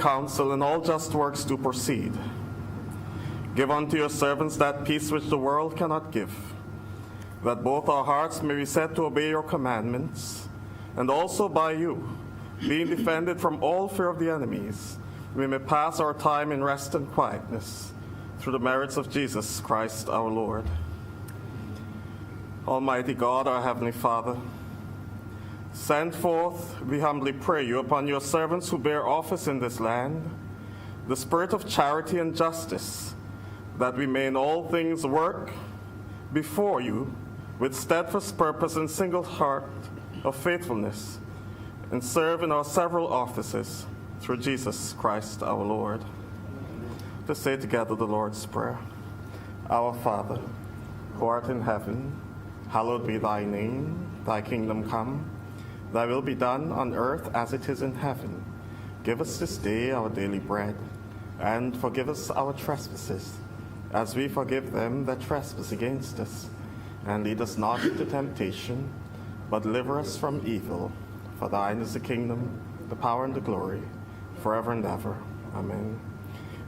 counsel and all just works do proceed. Give unto your servants that peace which the world cannot give, that both our hearts may be set to obey your commandments, and also by you, being defended from all fear of the enemies, we may pass our time in rest and quietness, through the merits of Jesus Christ our Lord. Almighty God, our Heavenly Father, send forth, we humbly pray you, upon your servants who bear office in this land, the spirit of charity and justice, that we may in all things work before you with steadfast purpose and single heart of faithfulness, and serve in our several offices through Jesus Christ our Lord. To say together the Lord's Prayer. Our Father, who art in heaven, hallowed be thy name. Thy kingdom come. Thy will be done on earth as it is in heaven. Give us this day our daily bread, and forgive us our trespasses, as we forgive them that trespass against us. And lead us not into temptation, but deliver us from evil. For thine is the kingdom, the power, and the glory, forever and ever. Amen.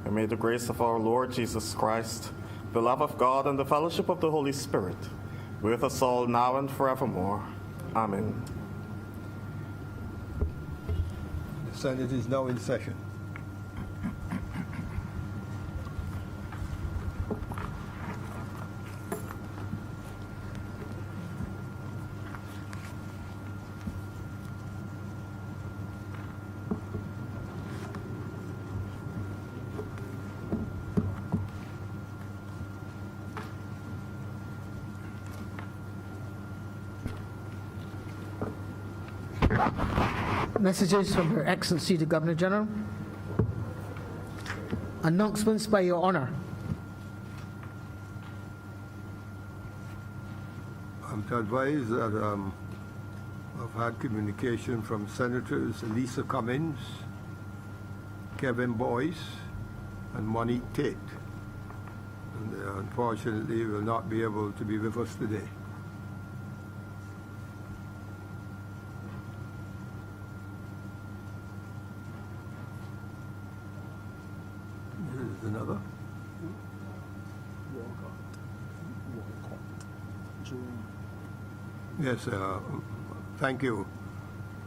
And may the grace of our Lord Jesus Christ, the love of God, and the fellowship of the Holy Spirit be with us all now and forevermore. Amen. The Senate is now in session. Messages from Her Excellency the Governor General. Announcements by Your Honour. I'm to advise that I've had communication from Senators Lisa Cummins, Kevin Boyce, and Monique Tate. And they unfortunately will not be able to be with us today. Another? Yes, thank you.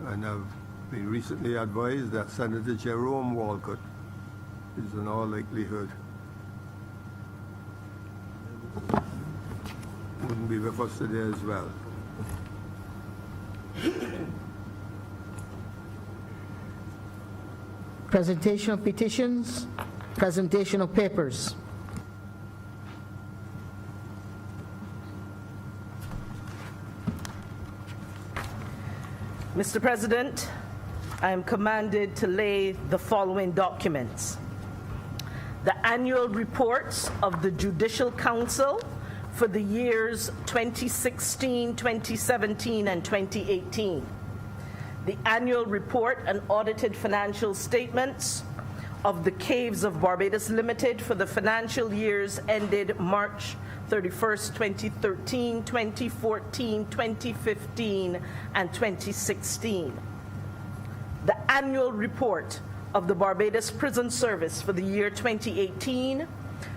And I've been recently advised that Senator Jerome Walcott is in all likelihood wouldn't be with us today as well. Presentation of petitions. Presentation of papers. Mr. President, I am commanded to lay the following documents. The annual reports of the Judicial Council for the years 2016, 2017, and 2018. The annual report and audited financial statements of the Caves of Barbados Limited for the financial years ended March 31st, 2013, 2014, 2015, and 2016. The annual report of the Barbados Prison Service for the year 2018,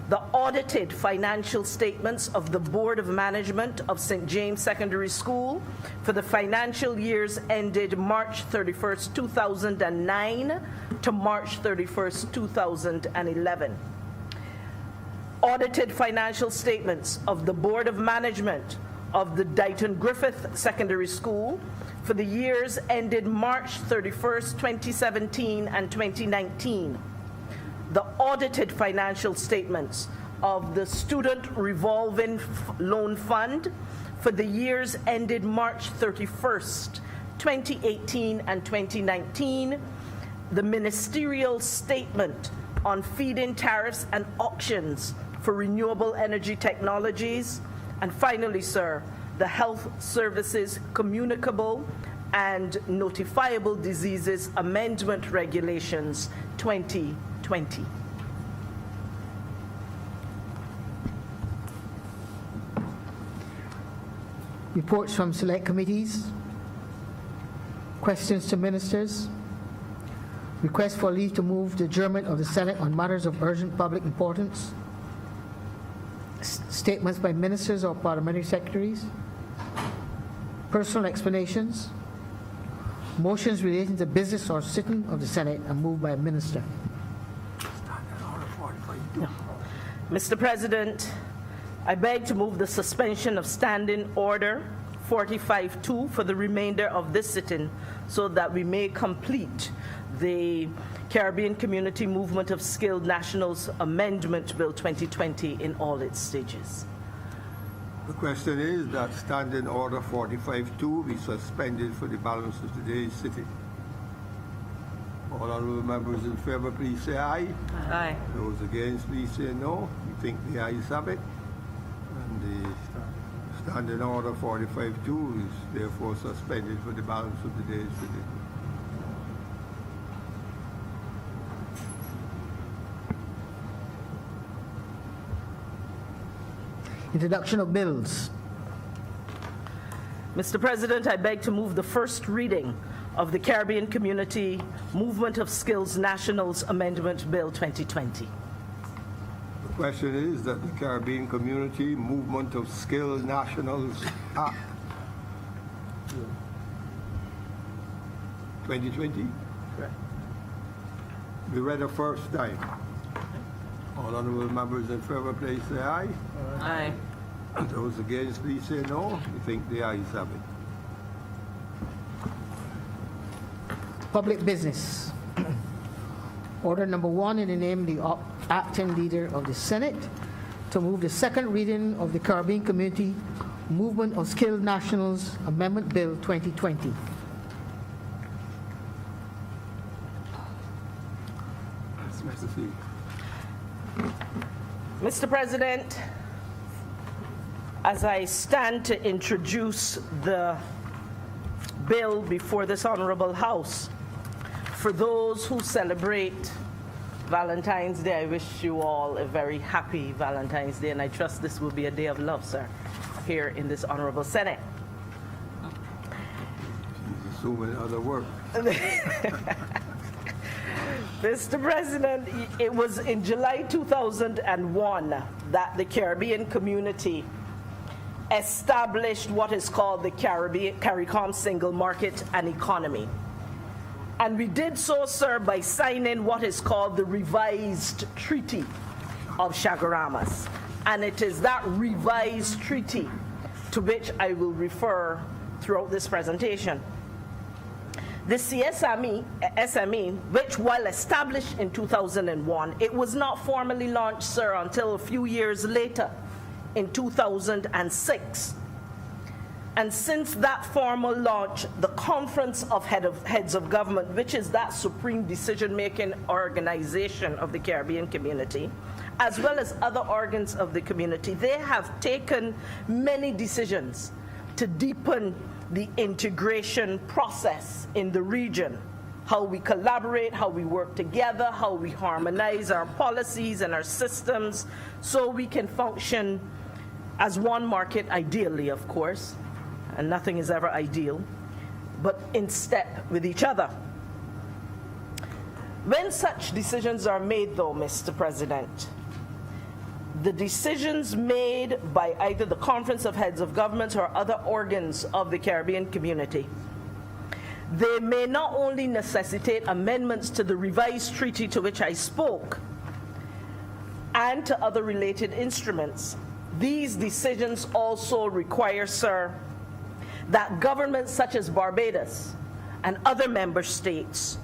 the audited financial statements of the Board of Management of St. James Secondary School for the financial years ended March 31st, 2009 to March 31st, 2011. Audited financial statements of the Board of Management of the Dighton Griffith Secondary School for the years ended March 31st, 2017 and 2019. The audited financial statements of the Student Revolving Loan Fund for the years ended March 31st, 2018 and 2019, the ministerial statement on feed-in tariffs and auctions for renewable energy technologies, and finally, sir, the Health Services Communicable and Notifiable Diseases Amendment Regulations 2020. Reports from select committees. Questions to ministers. Request for leave to move the adjournment of the Senate on matters of urgent public importance. Statements by ministers or parliamentary secretaries. Personal explanations. Motions relating to business or sitting of the Senate are moved by a minister. Mr. President, I beg to move the suspension of Standing Order 45-2 for the remainder of this sitting so that we may complete the Caribbean Community Movement of Skilled Nationals Amendment Bill 2020 in all its stages. The question is that Standing Order 45-2 be suspended for the balance of today's sitting. All honourable members in favour, please say aye. Aye. Those against, please say no. We think the ayes have it. And the Standing Order 45-2 is therefore suspended for the balance of today's sitting. Introduction of bills. Mr. President, I beg to move the first reading of the Caribbean Community Movement of Skills Nationals Amendment Bill 2020. The question is that the Caribbean Community Movement of Skilled Nationals Act 2020 be read a first time. All honourable members in favour, please say aye. Aye. Those against, please say no. We think the ayes have it. Public business. Order number 1 in the name of the acting leader of the Senate to move the second reading of the Caribbean Community Movement of Skilled Nationals Amendment Bill 2020. Mr. President, as I stand to introduce the bill before this Honourable House, for those who celebrate Valentine's Day, I wish you all a very happy Valentine's Day, and I trust this will be a day of love, sir, here in this Honourable Senate. She's assuming other work. Mr. President, it was in July 2001 that the Caribbean community established what is called the CARICOM Single Market and Economy. And we did so, sir, by signing what is called the revised Treaty of Chaguaramas. And it is that revised treaty to which I will refer throughout this presentation. The SME, which while established in 2001, it was not formally launched, sir, until a few years later in 2006. And since that formal launch, the Conference of Heads of Government, which is that supreme decision-making organization of the Caribbean community, as well as other organs of the community, they have taken many decisions to deepen the integration process in the region, how we collaborate, how we work together, how we harmonize our policies and our systems so we can function as one market, ideally, of course, and nothing is ever ideal, but in step with each other. When such decisions are made, though, Mr. President, the decisions made by either the Conference of Heads of Governments or other organs of the Caribbean community, they may not only necessitate amendments to the revised treaty to which I spoke and to other related instruments. These decisions also require, sir, that governments such as Barbados and other member states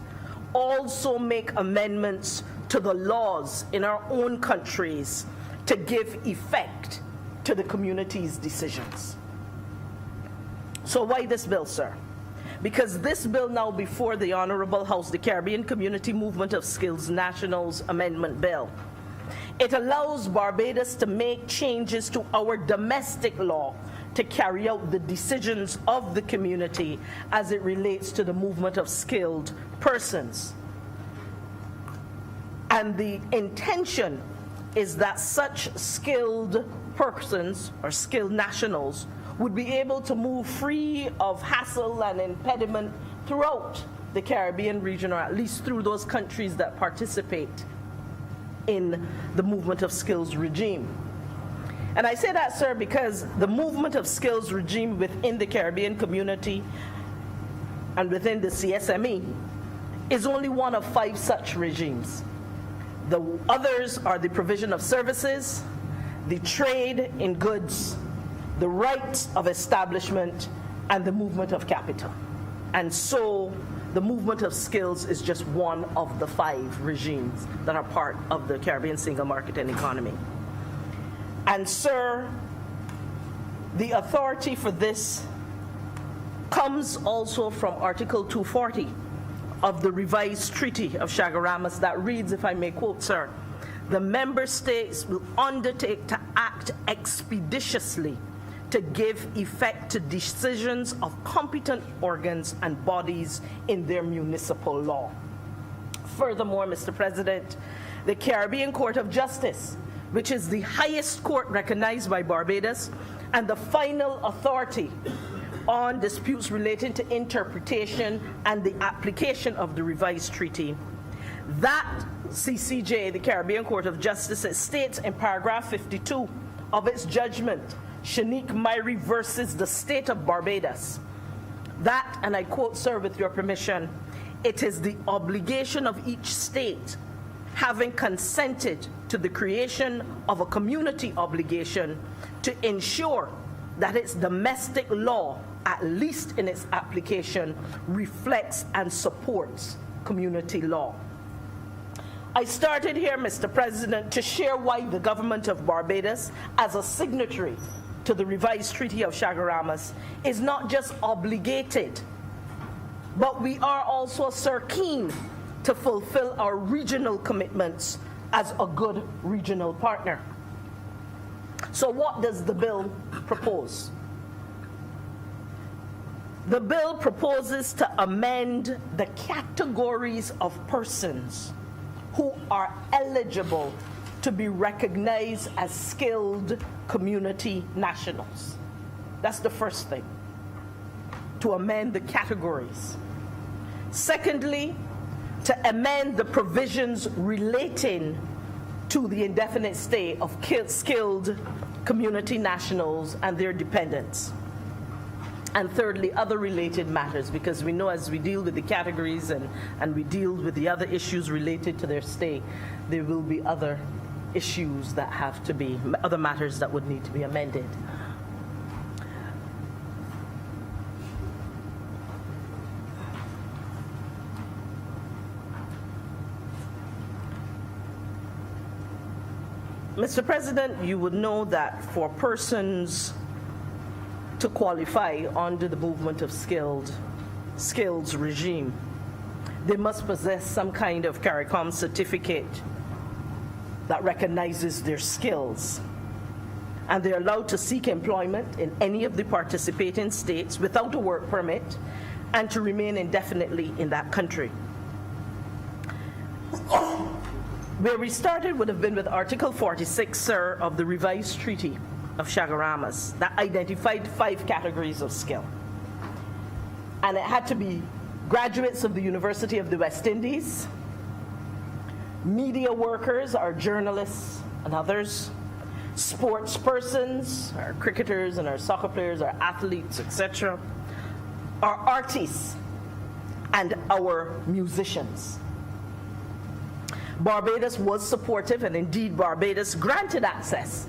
also make amendments to the laws in our own countries to give effect to the community's decisions. So why this bill, sir? Because this bill now before the Honourable House, the Caribbean Community Movement of Skills Nationals Amendment Bill, it allows Barbados to make changes to our domestic law to carry out the decisions of the community as it relates to the movement of skilled persons. And the intention is that such skilled persons or skilled nationals would be able to move free of hassle and impediment throughout the Caribbean region, or at least through those countries that participate in the movement of skills regime. And I say that, sir, because the movement of skills regime within the Caribbean community and within the CSME is only one of 5 such regimes. The others are the provision of services, the trade in goods, the right of establishment, and the movement of capital. And so the movement of skills is just one of the 5 regimes that are part of the Caribbean single market and economy. And sir, the authority for this comes also from Article 240 of the revised Treaty of Chaguaramas that reads, if I may quote, sir, "The member states will undertake to act expeditiously to give effect to decisions of competent organs and bodies in their municipal law." Furthermore, Mr. President, the Caribbean Court of Justice, which is the highest court recognized by Barbados and the final authority on disputes relating to interpretation and the application of the revised treaty, that CCJ, the Caribbean Court of Justice, it states in paragraph 52 of its judgment, Shanique Myrie versus the State of Barbados, that, and I quote, sir, with your permission, "It is the obligation of each state having consented to the creation of a community obligation to ensure that its domestic law, at least in its application, reflects and supports community law." I started here, Mr. President, to share why the government of Barbados, as a signatory to the revised Treaty of Chaguaramas, is not just obligated, but we are also, sir, keen to fulfill our regional commitments as a good regional partner. So what does the bill propose? The bill proposes to amend the categories of persons who are eligible to be recognized as skilled community nationals. That's the first thing, to amend the categories. Secondly, to amend the provisions relating to the indefinite stay of skilled community nationals and their dependents. And thirdly, other related matters, because we know as we deal with the categories and we deal with the other issues related to their stay, there will be other issues that have to be, other matters that would need to be amended. Mr. President, you would know that for persons to qualify under the movement of skills regime, they must possess some kind of CARICOM certificate that recognizes their skills. And they're allowed to seek employment in any of the participating states without a work permit and to remain indefinitely in that country. Where we started would have been with Article 46, sir, of the revised Treaty of Chaguaramas that identified 5 categories of skill. And it had to be graduates of the University of the West Indies, media workers, our journalists and others, sports persons, our cricketers and our soccer players, our athletes, etc., our artists, and our musicians. Barbados was supportive, and indeed Barbados granted access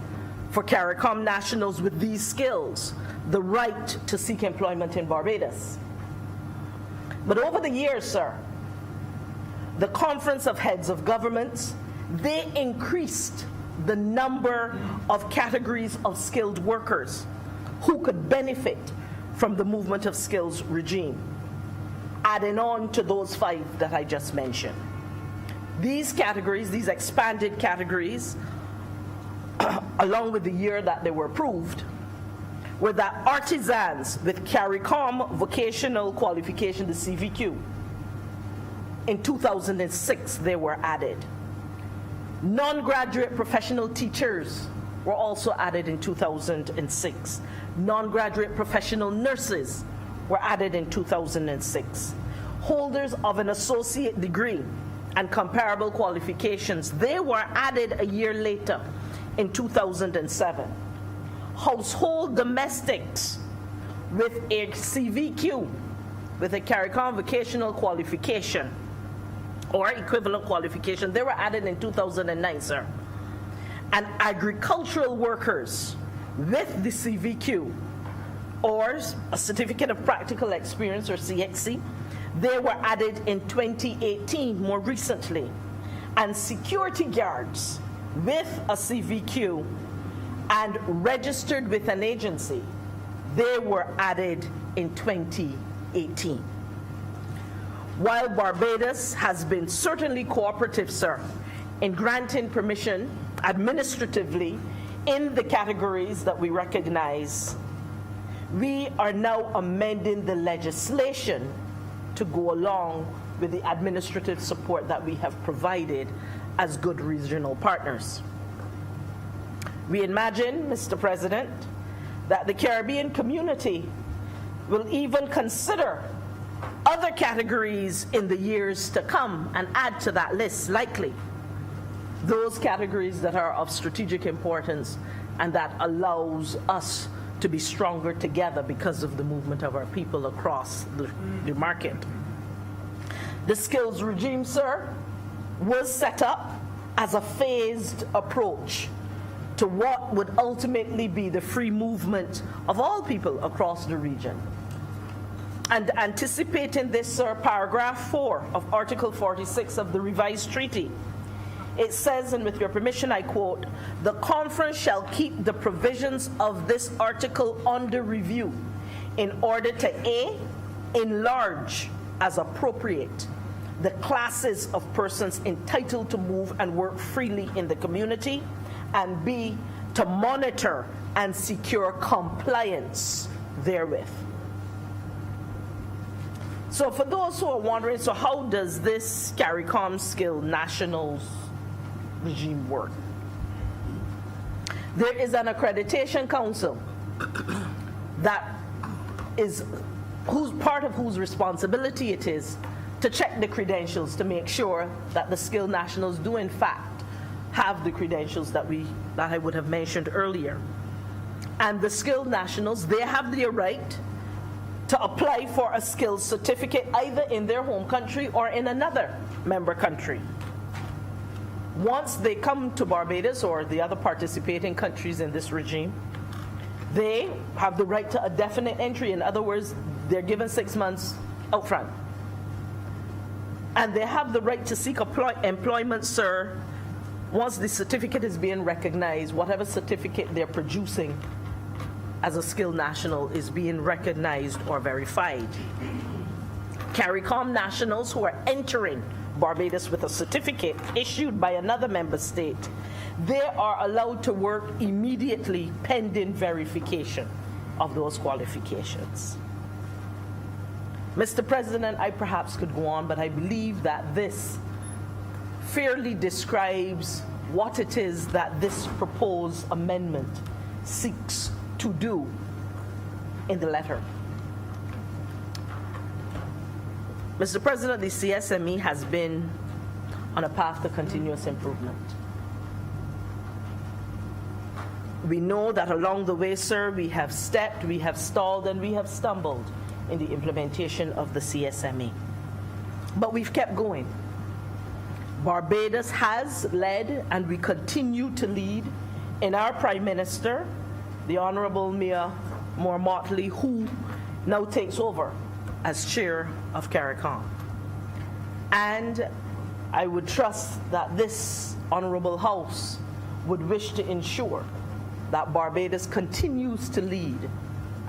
for CARICOM nationals with these skills, the right to seek employment in Barbados. But over the years, sir, the Conference of Heads of Governments, they increased the number of categories of skilled workers who could benefit from the movement of skills regime, adding on to those 5 that I just mentioned. These categories, these expanded categories, along with the year that they were approved, were that artisans with CARICOM vocational qualification, the CVQ. In 2006, they were added. Non-graduate professional teachers were also added in 2006. Non-graduate professional nurses were added in 2006. holders of an associate degree and comparable qualifications. They were added a year later in 2007. Household domestics with a CVQ, with a CARICOM vocational qualification or equivalent qualification, they were added in 2009, sir. And agricultural workers with the CVQ or a Certificate of Practical Experience, or CXC, they were added in 2018, more recently. And security guards with a CVQ and registered with an agency, they were added in 2018. While Barbados has been certainly cooperative, sir, in granting permission administratively in the categories that we recognize, we are now amending the legislation to go along with the administrative support that we have provided as good regional partners. We imagine, Mr. President, that the Caribbean community will even consider other categories in the years to come and add to that list, likely. Those categories that are of strategic importance and that allows us to be stronger together because of the movement of our people across the market. The skills regime, sir, was set up as a phased approach to what would ultimately be the free movement of all people across the region. And anticipating this, sir, paragraph 4 of Article 46 of the revised treaty, it says, and with your permission, I quote, "The conference shall keep the provisions of this article under review in order to A, enlarge as appropriate the classes of persons entitled to move and work freely in the community, and B, to monitor and secure compliance therewith." So for those who are wondering, so how does this CARICOM Skill Nationals regime work? There is an accreditation council that is whose responsibility it is to check the credentials to make sure that the skilled nationals do in fact have the credentials that I would have mentioned earlier. And the skilled nationals, they have the right to apply for a skills certificate either in their home country or in another member country. Once they come to Barbados or the other participating countries in this regime, they have the right to a definite entry. In other words, they're given 6 months out front. And they have the right to seek employment, sir, once the certificate is being recognized, whatever certificate they're producing as a skilled national is being recognized or verified. CARICOM nationals who are entering Barbados with a certificate issued by another member state, they are allowed to work immediately pending verification of those qualifications. Mr. President, I perhaps could go on, but I believe that this fairly describes what it is that this proposed amendment seeks to do in the letter. Mr. President, the CSME has been on a path to continuous improvement. We know that along the way, sir, we have stepped, we have stalled, and we have stumbled in the implementation of the CSME. But we've kept going. Barbados has led, and we continue to lead, in our Prime Minister, the Honourable Mia Moore-Motley, who now takes over as chair of CARICOM. And I would trust that this Honourable House would wish to ensure that Barbados continues to lead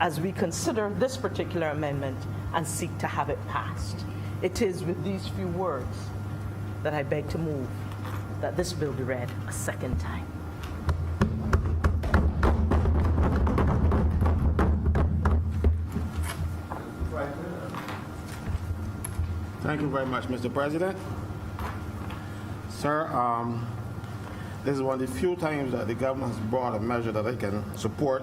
as we consider this particular amendment and seek to have it passed. It is with these few words that I beg to move that this bill be read a second time. Thank you very much, Mr. President. Sir, this is one of the few times that the government has brought a measure that I can support.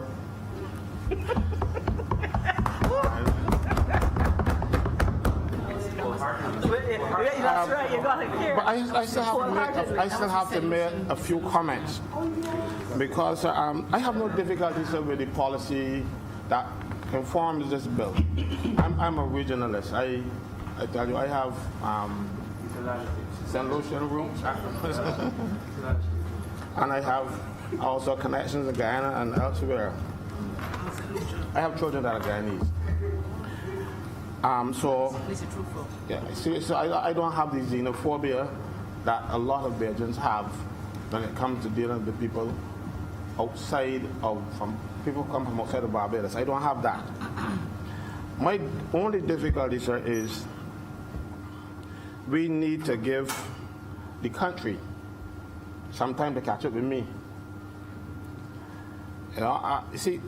That's right, you got it here. But I still have to make a few comments because I have no difficulty, sir, with the policy that informs this bill. I'm a regionalist. I tell you, I have St. Lucian roots, and I have also connections in Guyana and elsewhere. I have children that are Guyanese. So I don't have the xenophobia that a lot of Bajans have when it comes to dealing with people people who come from outside of Barbados. I don't have that. My only difficulty, sir, is we need to give the country some time to catch up with me. You see,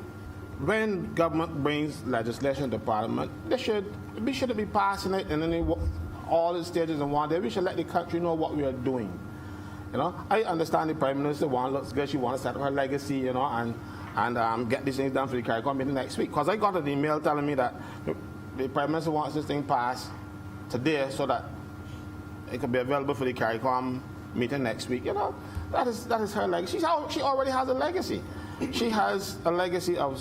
when government brings legislation to Parliament, we shouldn't be passing it in all the stages in one day. We should let the country know what we are doing. I understand the Prime Minister looks good. She wants to set up her legacy, and get these things done for the CARICOM meeting next week. Because I got an email telling me that the Prime Minister wants this thing passed today so that it can be available for the CARICOM meeting next week. That is her legacy. She already has a legacy. She has a legacy of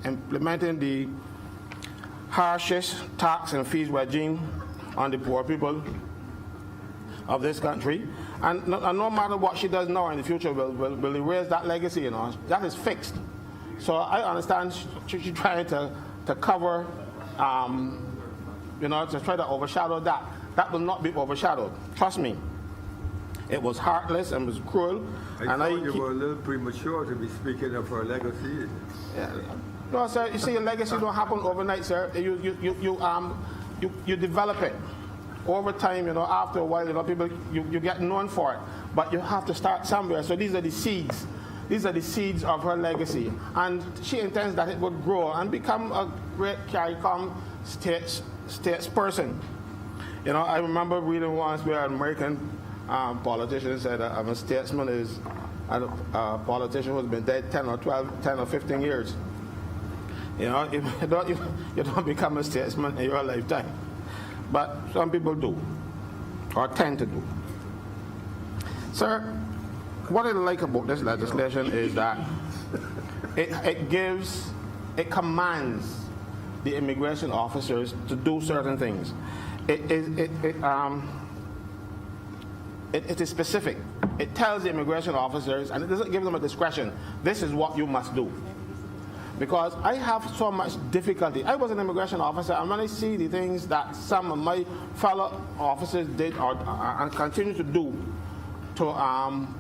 implementing the harshest tax and fees regime on the poor people of this country. And no matter what she does now in the future will erase that legacy, That is fixed. So I understand she's trying to cover, to try to overshadow that. That will not be overshadowed. Trust me. It was heartless and was cruel. I thought you were a little premature to be speaking of her legacy. Yeah. No, sir. You see, a legacy don't happen overnight, sir. You develop it over time. After a while, people you get known for it. But you have to start somewhere. So these are the seeds. These are the seeds of her legacy, and she intends that it would grow and become a great CARICOM statesperson. I remember reading once where an American politician said a statesman is a politician who has been dead 10 or 15 years. You don't become a statesman in your lifetime. But some people do, or tend to do. Sir, what I like about this legislation is that it commands the immigration officers to do certain things. It is specific. It tells the immigration officers, and it doesn't give them a discretion, this is what you must do. Because I have so much difficulty. I was an immigration officer, and when I see the things that some of my fellow officers did and continue to do to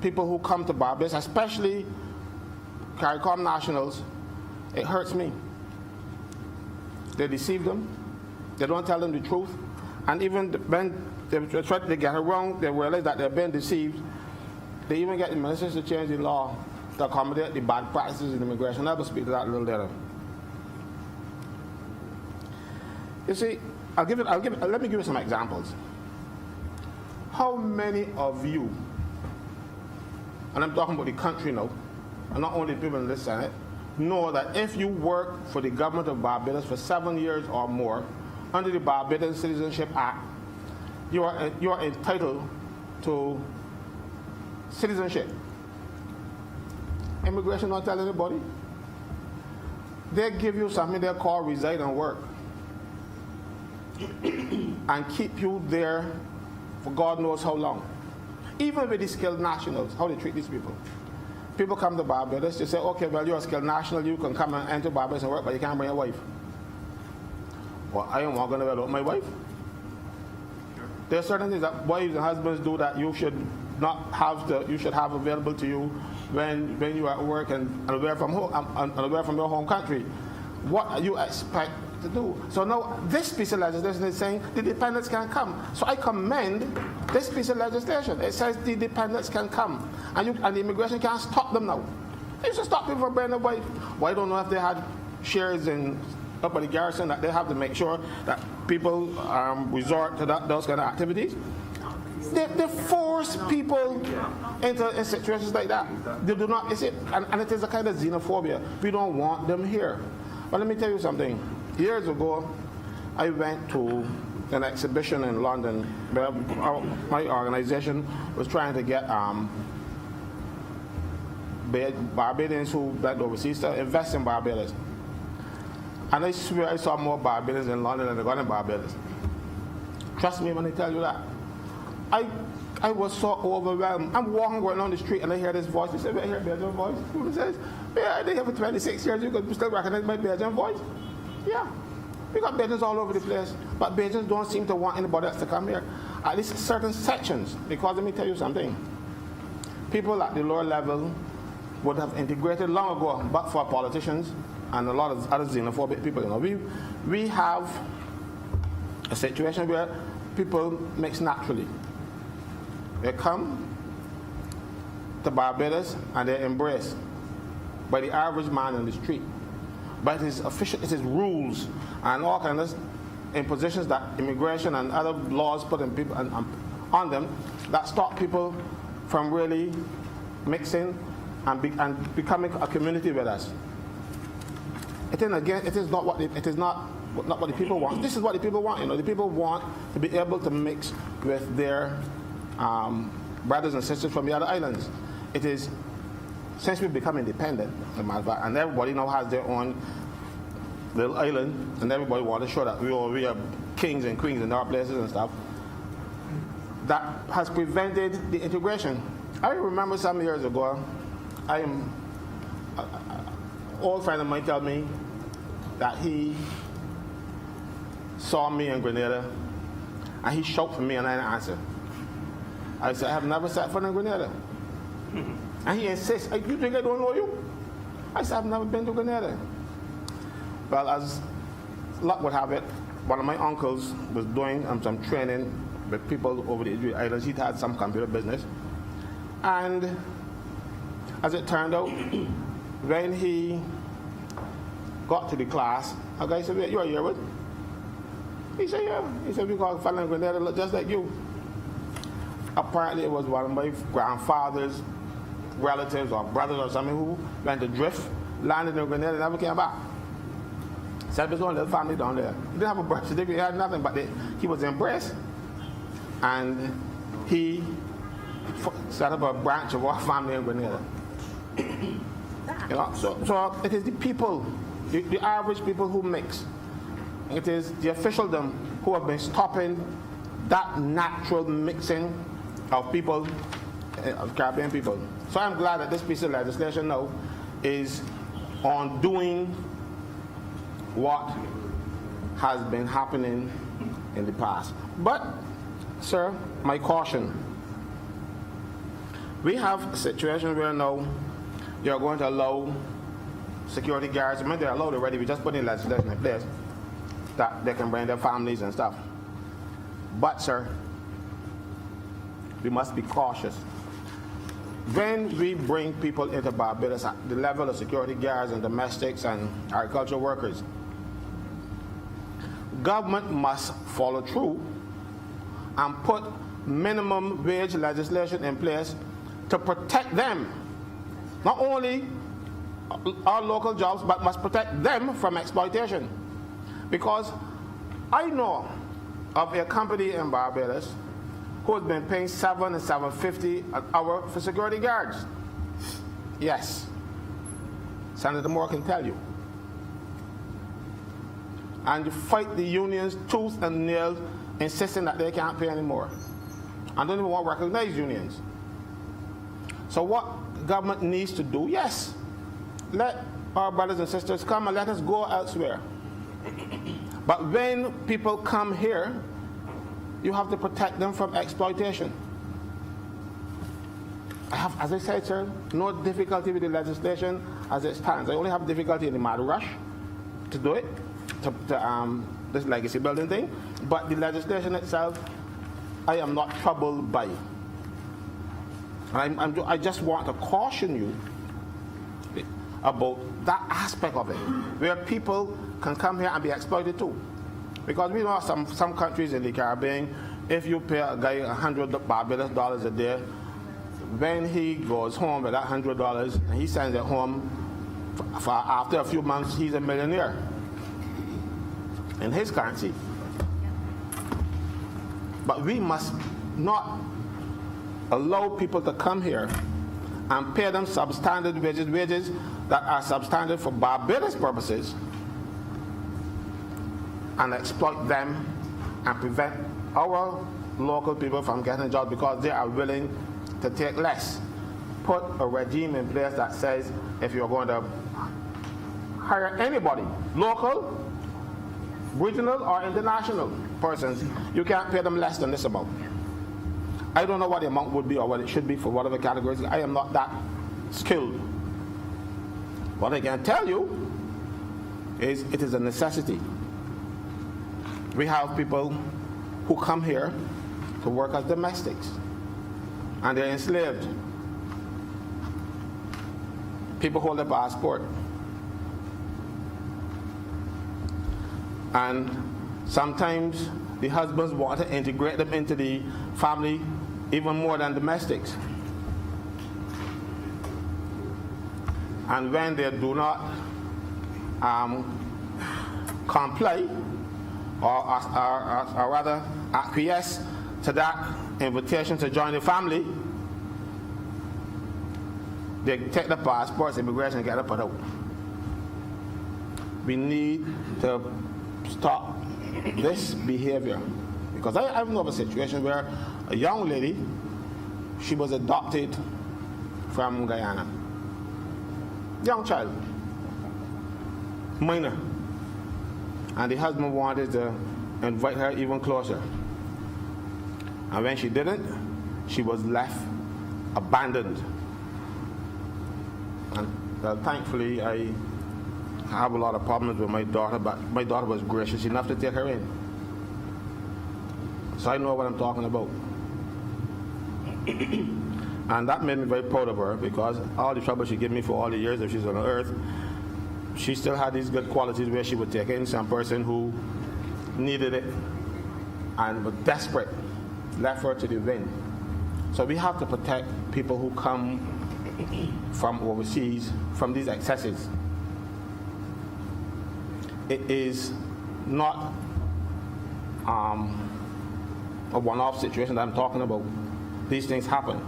people who come to Barbados, especially CARICOM nationals, it hurts me. They deceive them. They don't tell them the truth. And even when they try to get it wrong, they realize that they're being deceived. They even get the ministers to change the law to accommodate the bad practices in immigration. I will speak to that a little later. You see, let me give you some examples. How many of you, and I'm talking about the country now, and not only people in this Senate, know that if you work for the government of Barbados for 7 years or more, under the Barbados Citizenship Act, you are entitled to citizenship. Immigration don't tell anybody. They give you something they call reside and work, and keep you there for God knows how long. Even with the skilled nationals, how they treat these people. People come to Barbados, they say, okay, well, you're a skilled national, you can come and enter Barbados and work, but you can't bring your wife. Well, I am not going to without my wife. There are certain things that wives and husbands do that you should not have you should have available to you when you are at work and away from home and away from your home country. What you expect to do? So now this piece of legislation is saying the dependents can come. So I commend this piece of legislation. It says the dependents can come, and the immigration can't stop them now. They used to stop people from bringing a wife. Well, I don't know if they had shares up at the garrison that they have to make sure that people resort to those kind of activities. They force people into situations like that. They do not. And it is a kind of xenophobia. We don't want them here. But let me tell you something. Years ago, I went to an exhibition in London where my organization was trying to get Barbadians who went overseas to invest in Barbados. And I swear I saw more Barbadians in London than I got in Barbados. Trust me when I tell you that. I was so overwhelmed. I'm walking going down the street and I hear this voice. They say, I hear Belgian voice. Who says, yeah, I been here for 26 years. You could still recognize my Belgian voice? Yeah. We got Belgians all over the place. But Belgians don't seem to want anybody else to come here. At least certain sections. Because let me tell you something. People at the lower level would have integrated long ago, but for politicians and a lot of other xenophobic people. You know, we have a situation where people mix naturally. They come to Barbados and they're embraced by the average man in the street. But it is official, it is rules and all kinds of impositions that immigration and other laws put in people on them that stop people from really mixing and becoming a community with us. It is not what the people want. This is what the people want. You know, the people want to be able to mix with their brothers and sisters from the other islands. It is since we've become independent, and everybody now has their own little island, and everybody wants to show that we are kings and queens in our places and stuff. That has prevented the integration. I remember some years ago, an old friend of mine told me that he saw me in Grenada, and he shouted for me, and I didn't answer. I said, I have never set foot in Grenada. And he insists, you think I don't know you? I said, I've never been to Grenada. Well, as luck would have it, one of my uncles was doing some training with people over the islands. He'd had some computer business. And as it turned out, when he got to the class, a guy said, you are here with? He said, yeah. He said, we got a fellow in Grenada look just like you. Apparently it was one of my grandfather's relatives or brothers or something who went adrift, landed in Grenada, and never came back. Said his own little family down there. He didn't have a birth certificate, he had nothing, but he was embraced. And he set up a branch of our family in Grenada. You know, so it is the people, the average people who mix. It is the officialdom who have been stopping that natural mixing of people, of Caribbean people. So I'm glad that this piece of legislation now is on doing what has been happening in the past. But, sir, my caution. We have a situation where now you're going to allow security guards, I mean they're allowed already, we just put in legislation in place that they can bring their families and stuff. But, sir, we must be cautious. When we bring people into Barbados at the level of security guards and domestics and agricultural workers, government must follow through and put minimum wage legislation in place to protect them. Not only our local jobs, but must protect them from exploitation. Because I know of a company in Barbados who has been paying $7 and $7.50 an hour for security guards. Yes. Senator Moore can tell you. And you fight the unions tooth and nail, insisting that they can't pay anymore. And don't even want to recognize unions. So what government needs to do, yes, let our brothers and sisters come and let us go elsewhere. But when people come here, you have to protect them from exploitation. I have, as I said, sir, no difficulty with the legislation as it stands. I only have difficulty in the mad rush to do it, this legacy building thing. But the legislation itself, I am not troubled by. I just want to caution you about that aspect of it, where people can come here and be exploited too. Because we know some countries in the Caribbean, if you pay a guy $100 Barbados a day, when he goes home with that $100 and he sends it home, after a few months, he's a millionaire in his currency. But we must not allow people to come here and pay them substandard wages that are substandard for Barbados purposes, and exploit them and prevent our local people from getting jobs because they are willing to take less. Put a regime in place that says if you're going to hire anybody, local, regional, or international persons, you can't pay them less than this amount. I don't know what the amount would be or what it should be for whatever categories. I am not that skilled. What I can tell you is it is a necessity. We have people who come here to work as domestics, and they're enslaved. People hold a passport, and sometimes the husbands want to integrate them into the family even more than domestics. And when they do not comply or rather acquiesce to that invitation to join the family, they take the passports, immigration, and get it put out. We need to stop this behavior, because I know of a situation where a young lady, she was adopted from Guyana, young child, minor, and the husband wanted to invite her even closer, and when she didn't, she was left abandoned. And thankfully I have a lot of problems with my daughter, but my daughter was gracious enough to take her in. So I know what I'm talking about. And that made me very proud of her, because all the trouble she gave me for all the years that she's on earth, she still had these good qualities where she would take in some person who needed it and was desperate, left her to the wind. So we have to protect people who come from overseas from these excesses. It is not a one-off situation that I'm talking about. These things happen.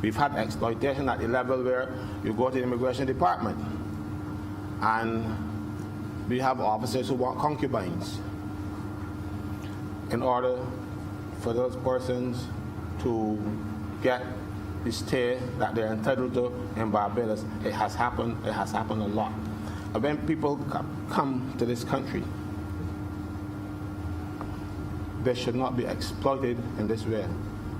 We've had exploitation at the level where you go to the immigration department and we have officers who want concubines in order for those persons to get the stay that they're entitled to in Barbados. It has happened a lot. And when people come to this country, they should not be exploited in this way.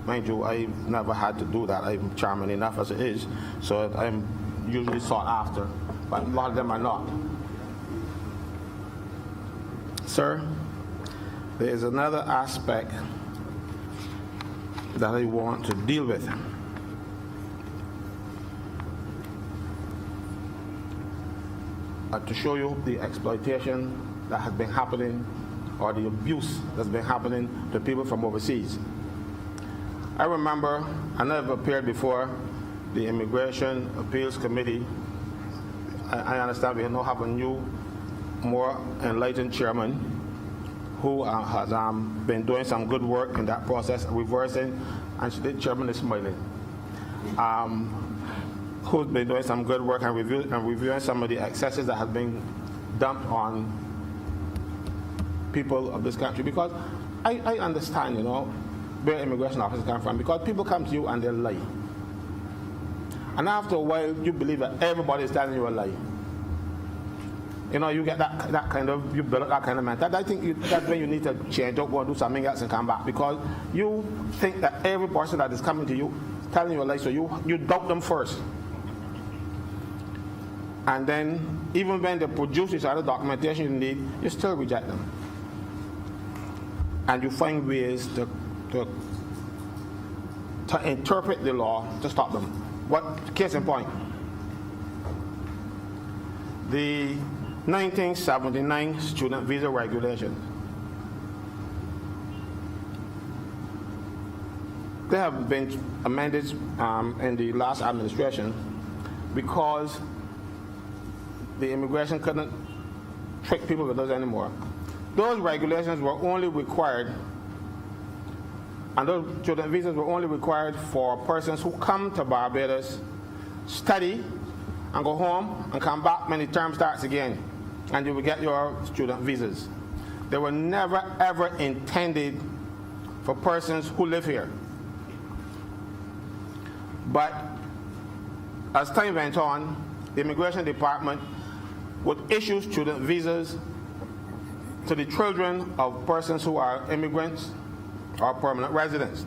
Mind you, I've never had to do that. I'm charming enough as it is, so I'm usually sought after, but a lot of them are not. Sir, there is another aspect that I want to deal with. To show you the exploitation that has been happening, or the abuse that's been happening to people from overseas. I remember, I never appeared before the Immigration Appeals Committee. I understand we now have a new, more enlightened chairman who has been doing some good work in that process, reversing, and the chairman is smiling. Who's been doing some good work and reviewing some of the excesses that have been dumped on people of this country. Because I understand, where immigration officers come from, because people come to you and they lie. And after a while, you believe that everybody is telling you a lie. You get that kind of, you build up that kind of mentality. I think that's when you need to change up or do something else and come back, because you think that every person that is coming to you telling you a lie, so you doubt them first. And then, even when they produce this other documentation you need, you still reject them. And you find ways to interpret the law to stop them. What case in point? The 1979 student visa regulations. They have been amended in the last administration because the immigration couldn't trick people with those anymore. Those regulations were only required And those student visas were only required for persons who come to Barbados, study, and go home and come back when the term starts again, and you will get your student visas. They were never ever intended for persons who live here. But as time went on, the Immigration Department would issue student visas to the children of persons who are immigrants or permanent residents.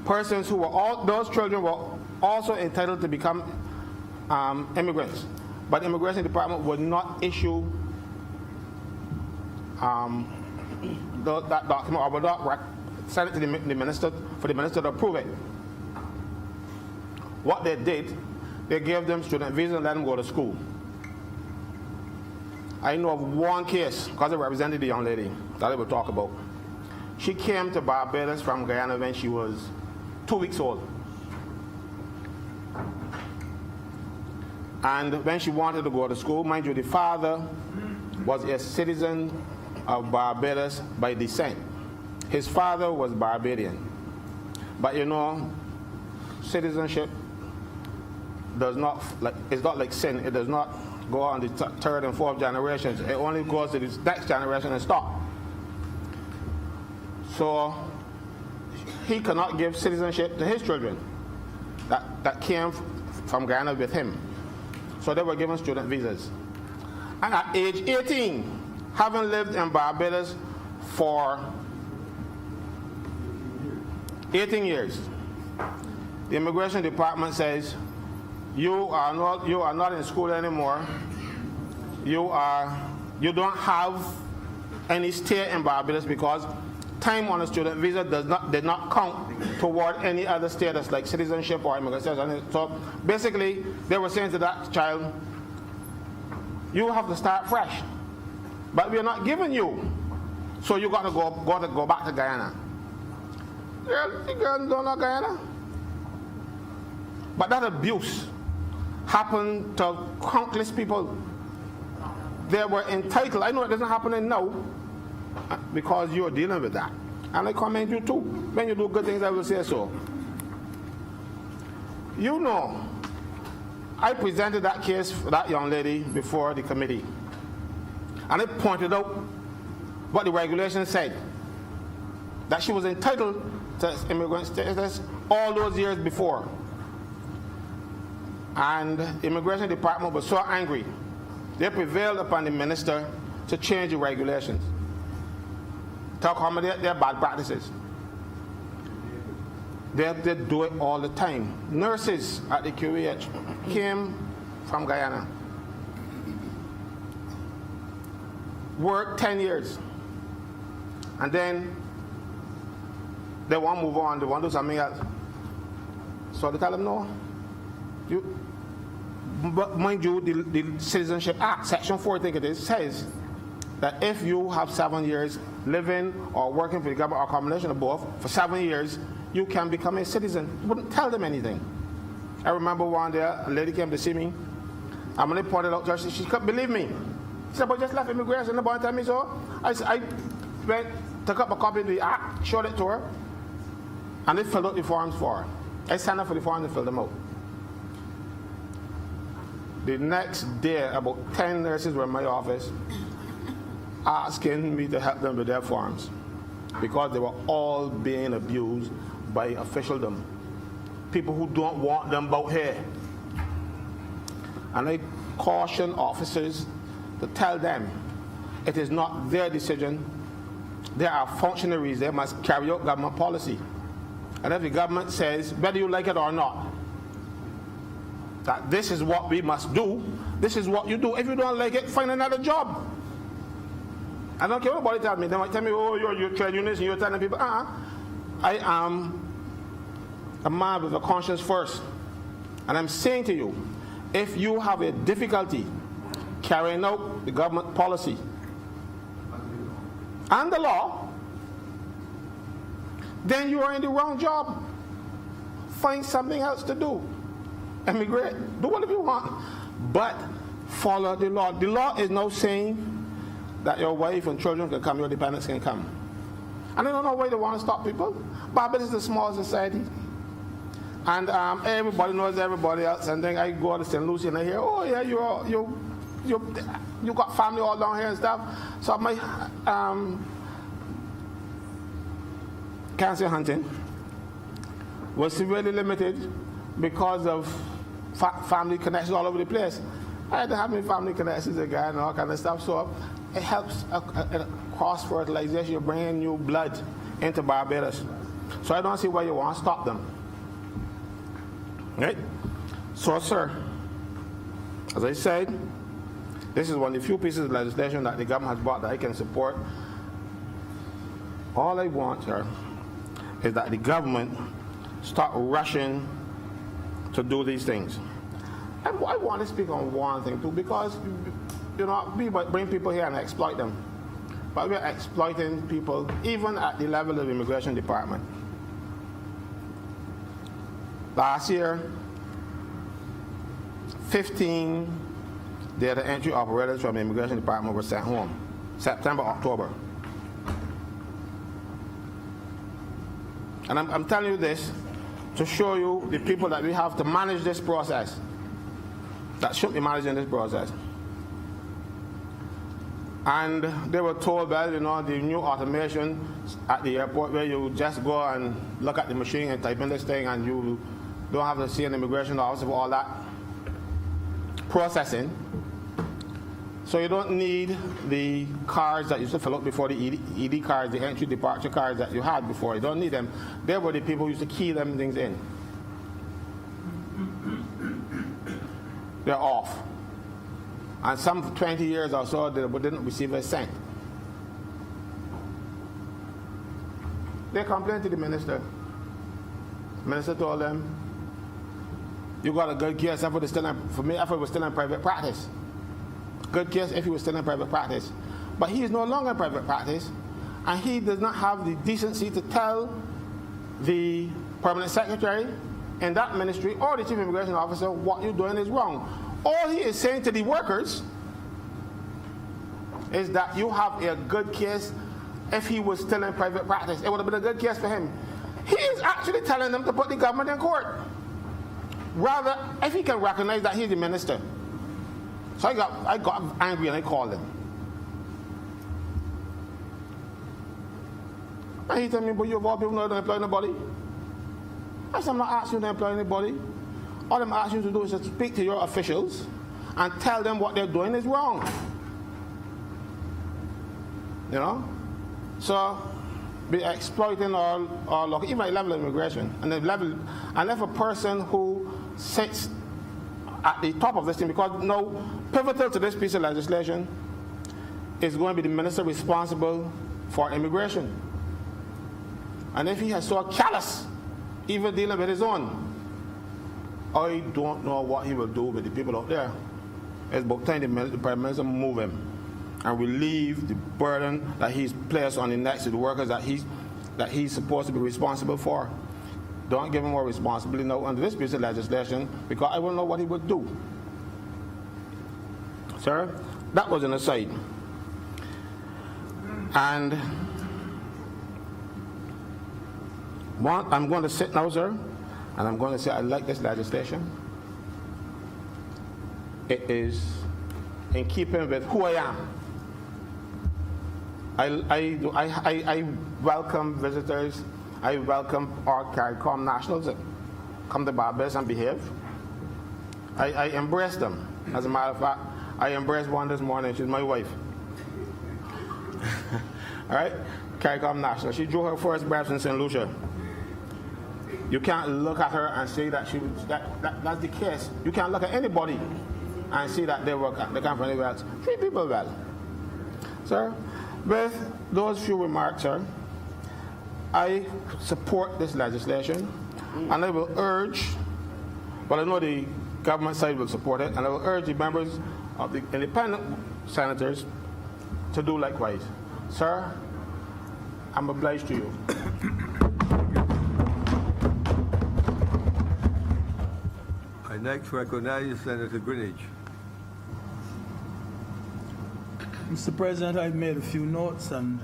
Persons who were those children were also entitled to become immigrants, but the Immigration Department would not issue that document, or would not send it to the minister for the minister to approve it. What they did, they gave them student visas and let them go to school. I know of one case, because I represented the young lady that I will talk about. She came to Barbados from Guyana when she was 2 weeks old. And when she wanted to go to school, mind you, the father was a citizen of Barbados by descent. His father was Barbadian. But you know, citizenship does not, it's not like sin. It does not go on the third and fourth generations. It only goes to the next generation and stop. So he cannot give citizenship to his children that came from Guyana with him. So they were given student visas. And at age 18, having lived in Barbados for 18 years, the Immigration Department says, you are not in school anymore. You don't have any stay in Barbados because time on a student visa did not count toward any other status like citizenship or immigration. So basically, they were saying to that child, you have to start fresh, but we are not giving you, so you got to go back to Guyana. The girl don't know Guyana, but that abuse happened to countless people. They were entitled. I know it doesn't happen now because you're dealing with that. And I commend you too. When you do good things, I will say so. You know, I presented that case for that young lady before the committee. And I pointed out what the regulations said. That she was entitled to immigrant status all those years before. And the Immigration Department was so angry, they prevailed upon the minister to change the regulations, to accommodate their bad practices. They do it all the time. Nurses at the QEH came from Guyana, worked 10 years, and then they want to move on, they want to do something else. So they tell them, no. But mind you, the Citizenship Act, Section 4, I think it is, says that if you have 7 years living or working for the government or a combination of both for 7 years, you can become a citizen. You wouldn't tell them anything. I remember one day, a lady came to see me, and when they pointed out to her, she couldn't believe me. She said, but just left immigration, nobody tell me so. I went, took up a copy of the act, showed it to her, and they filled out the forms for her. I signed up for the forms and filled them out. The next day, about 10 nurses were in my office asking me to help them with their forms because they were all being abused by officialdom, people who don't want them out here. And I caution officers to tell them it is not their decision. They are functionaries. They must carry out government policy. And if the government says, whether you like it or not, that this is what we must do, this is what you do. If you don't like it, find another job. I don't care what anybody tells me. They might tell me, oh, you're trade unionists and you're telling people, I am a man with a conscience first. And I'm saying to you, if you have a difficulty carrying out the government policy and the law, then you are in the wrong job. Find something else to do. Emigrate, do whatever you want, but follow the law. The law is now saying that your wife and children can come, your dependents can come. And I don't know why they want to stop people. Barbados is a small society. And everybody knows everybody else. And then I go to St. Lucie and I hear, oh yeah, you got family all down here and stuff. So my cancer hunting was severely limited because of family connections all over the place. I had to have my family connections again and all kind of stuff. So it helps cross-fertilization. You're bringing new blood into Barbados. So I don't see why you want to stop them. Right? So, sir, as I said, this is one of the few pieces of legislation that the government has brought that I can support. All I want, sir, is that the government start rushing to do these things. And I want to speak on one thing too, because we bring people here and exploit them, but we're exploiting people even at the level of the immigration department. Last year, 15 data entry operators from the immigration department were sent home. September, October. And I'm telling you this to show you the people that we have to manage this process, that should be managing this process. And they were told, well, the new automation at the airport where you just go and look at the machine and type in this thing and you don't have to see an immigration officer for all that processing. So you don't need the cards that you used to fill out before, the ED cards, the entry departure cards that you had before. You don't need them. They were the people who used to key them things in. They're off. And some 20 years or so, they didn't receive a cent. They complained to the minister. The minister told them, you got a good case if it was still in private practice. Good case if he was still in private practice. But he is no longer in private practice, and he does not have the decency to tell the permanent secretary in that ministry or the chief immigration officer what you're doing is wrong. All he is saying to the workers is that you have a good case if he was still in private practice. It would have been a good case for him. He is actually telling them to put the government in court. Rather, if he can recognize that he's the minister. So I got angry and I called him. And he told me, but you of all people don't employ nobody. I said, I'm not asking you to employ anybody. All I'm asking you to do is to speak to your officials and tell them what they're doing is wrong. So be exploiting all even at level of immigration and if a person who sits at the top of this thing, because pivotal to this piece of legislation is going to be the minister responsible for immigration. And if he has so callous, even dealing with his own, I don't know what he will do with the people out there. It's about time the Prime Minister move him and relieve the burden that he's placed on the necks of the workers that he's supposed to be responsible for. Don't give him more responsibility now under this piece of legislation, because I will know what he would do. Sir, that was an aside. And I'm going to sit now, sir, and I'm going to say I like this legislation. It is in keeping with who I am. I welcome visitors. I welcome our CARICOM nationals that come to Barbados and behave. I embrace them. As a matter of fact, I embraced one this morning. She's my wife. All right? CARICOM national. She drew her first breath in St. Lucia. You can't look at her and say that that's the case. You can't look at anybody and see that they come from anywhere else. Treat people well. Sir, with those few remarks, sir, I support this legislation, and I will urge, but I know the government side will support it, and I will urge the members of the independent senators to do likewise. Sir, I'm obliged to you. I next recognize Senator Greenidge. Mr. President, I've made a few notes, and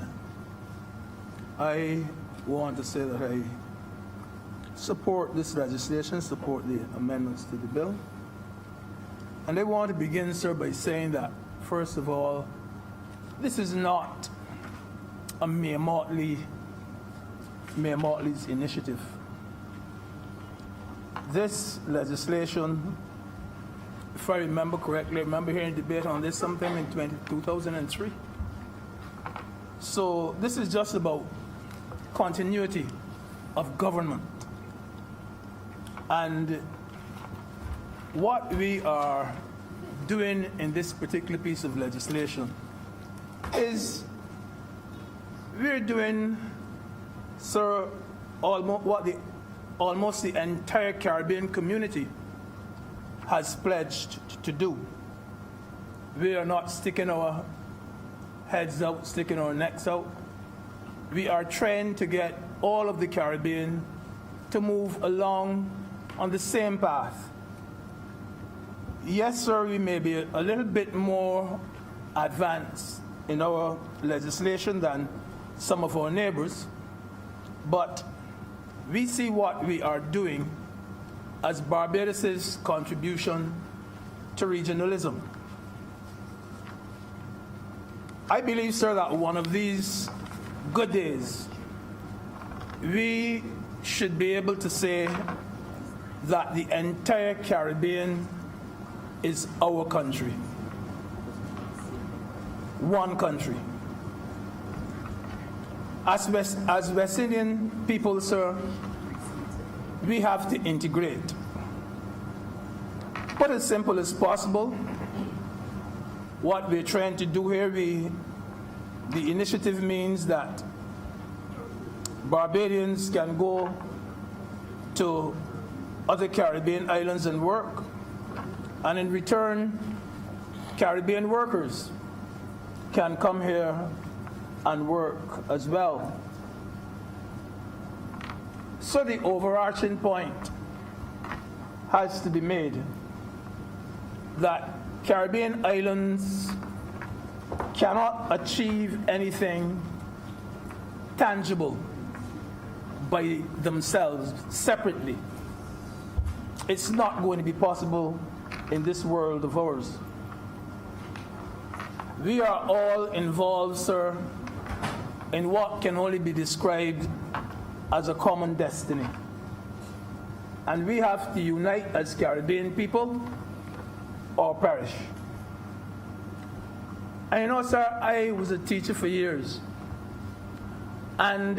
I want to say that I support this legislation, support the amendments to the bill. And I want to begin, sir, by saying that, first of all, this is not a Mayor Motley's initiative. This legislation, if I remember correctly, I remember hearing a debate on this sometime in 2003. So this is just about continuity of government. And what we are doing in this particular piece of legislation is we're doing, sir, almost the entire Caribbean community has pledged to do. We are not sticking our heads out, sticking our necks out. We are trying to get all of the Caribbean to move along on the same path. Yes, sir, we may be a little bit more advanced in our legislation than some of our neighbors, but we see what we are doing as Barbados' contribution to regionalism. I believe, sir, that one of these good days, we should be able to say that the entire Caribbean is our country. One country. As West Indian people, sir, we have to integrate. But as simple as possible, what we're trying to do here, the initiative means that Barbadians can go to other Caribbean islands and work, and in return, Caribbean workers can come here and work as well. So the overarching point has to be made that Caribbean islands cannot achieve anything tangible by themselves, separately. It's not going to be possible in this world of ours. We are all involved, sir, in what can only be described as a common destiny. And we have to unite as Caribbean people or perish. And you know, sir, I was a teacher for years. And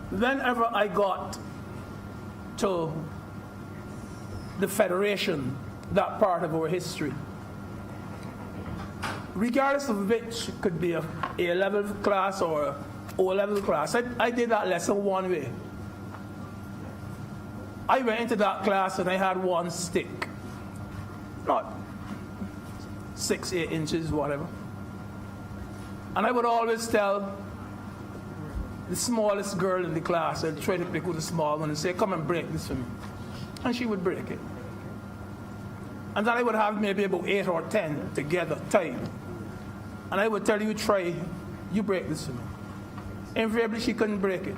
whenever I got to the Federation, that part of our history, regardless of which could be a A-level class or a O-level class, I did that lesson one way. I went into that class and I had one stick. Not 6, 8 inches, whatever. And I would always tell the smallest girl in the class, I'd try to pick with the small one and say, come and break this for me. And she would break it. And then I would have maybe about 8 or 10 together, tied. And I would tell you, try, you break this for me. Invariably, she couldn't break it.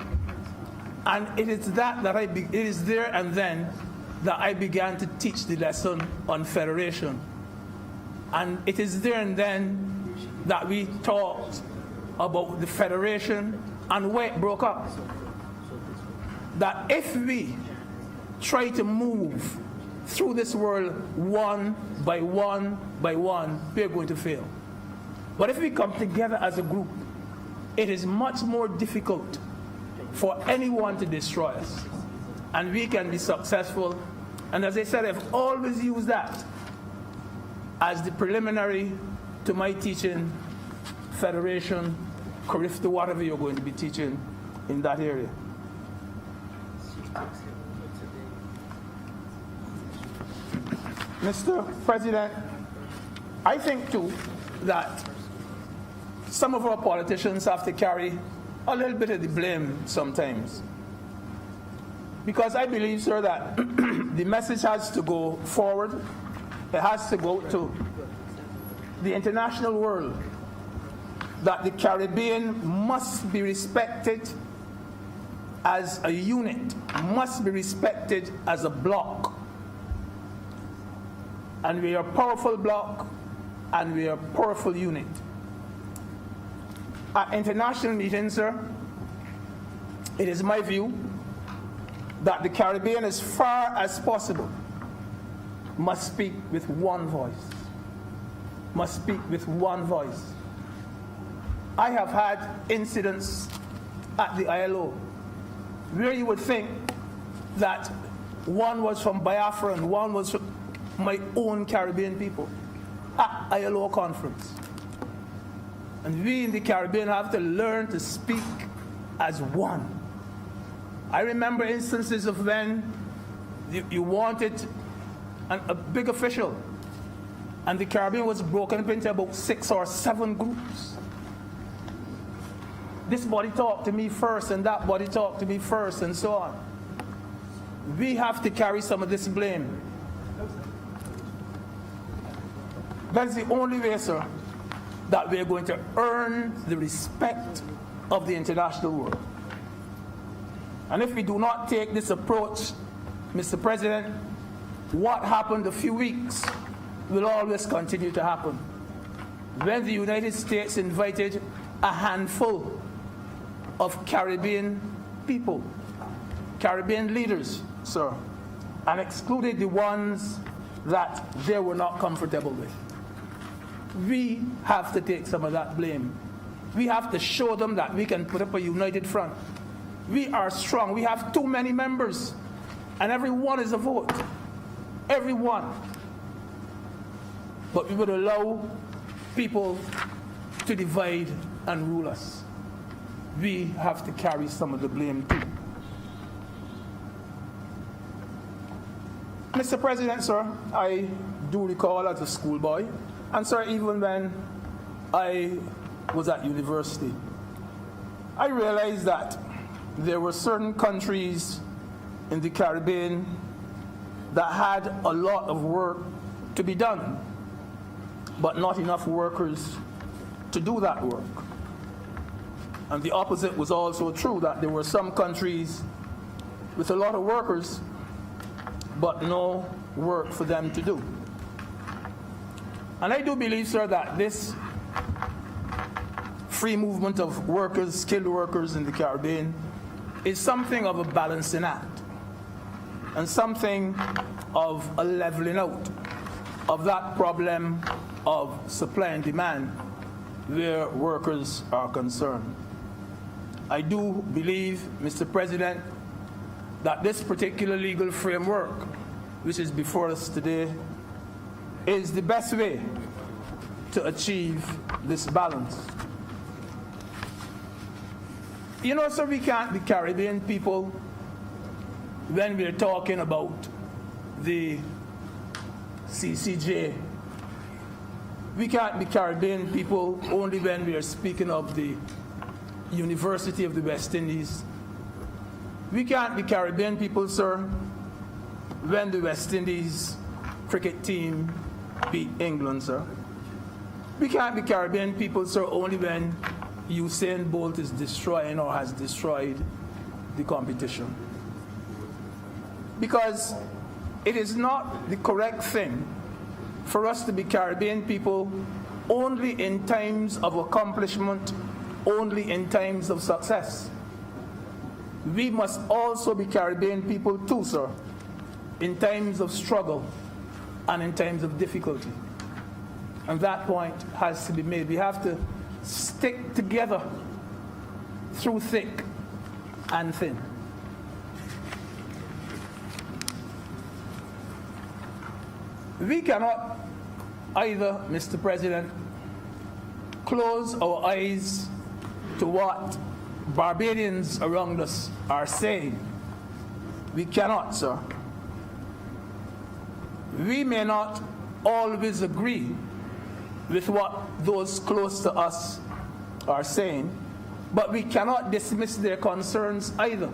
And it is it is there and then that I began to teach the lesson on federation. And it is there and then that we talked about the federation and where it broke up. That if we try to move through this world one by one by one, we're going to fail. But if we come together as a group, it is much more difficult for anyone to destroy us. And we can be successful. And as I said, I've always used that as the preliminary to my teaching, federation, Carifta, whatever you're going to be teaching in that area. Mr. President, I think too that some of our politicians have to carry a little bit of the blame sometimes. Because I believe, sir, that the message has to go forward. It has to go to the international world that the Caribbean must be respected as a unit, must be respected as a bloc. And we are a powerful bloc, and we are a powerful unit. At international meetings, sir, it is my view that the Caribbean, as far as possible, must speak with one voice. Must speak with one voice. I have had incidents at the ILO where you would think that one was from Biafra and one was from my own Caribbean people at ILO conference. And we in the Caribbean have to learn to speak as one. I remember instances of when you wanted a big official, and the Caribbean was broken up into about 6 or 7 groups. This body talked to me first, and that body talked to me first, and so on. We have to carry some of this blame. That's the only way, sir, that we're going to earn the respect of the international world. And if we do not take this approach, Mr. President, what happened a few weeks will always continue to happen. When the United States invited a handful of Caribbean people, Caribbean leaders, sir, and excluded the ones that they were not comfortable with. We have to take some of that blame. We have to show them that we can put up a united front. We are strong. We have too many members, and every one is a vote. Every one. But we would allow people to divide and rule us. We have to carry some of the blame too. Mr. President, sir, I do recall as a schoolboy, and sir, even when I was at university, I realized that there were certain countries in the Caribbean that had a lot of work to be done, but not enough workers to do that work. And the opposite was also true, that there were some countries with a lot of workers, but no work for them to do. And I do believe, sir, that this free movement of workers, skilled workers in the Caribbean, is something of a balancing act and something of a leveling out of that problem of supply and demand where workers are concerned. I do believe, Mr. President, that this particular legal framework, which is before us today, is the best way to achieve this balance. You know, sir, we can't be Caribbean people when we're talking about the CCJ. We can't be Caribbean people only when we are speaking of the University of the West Indies. We can't be Caribbean people, sir, when the West Indies cricket team beat England, sir. We can't be Caribbean people, sir, only when Usain Bolt is destroying or has destroyed the competition. Because it is not the correct thing for us to be Caribbean people only in times of accomplishment, only in times of success. We must also be Caribbean people too, sir, in times of struggle and in times of difficulty. And that point has to be made. We have to stick together through thick and thin. We cannot either, Mr. President, close our eyes to what Barbadians around us are saying. We cannot, sir. We may not always agree with what those close to us are saying, but we cannot dismiss their concerns either.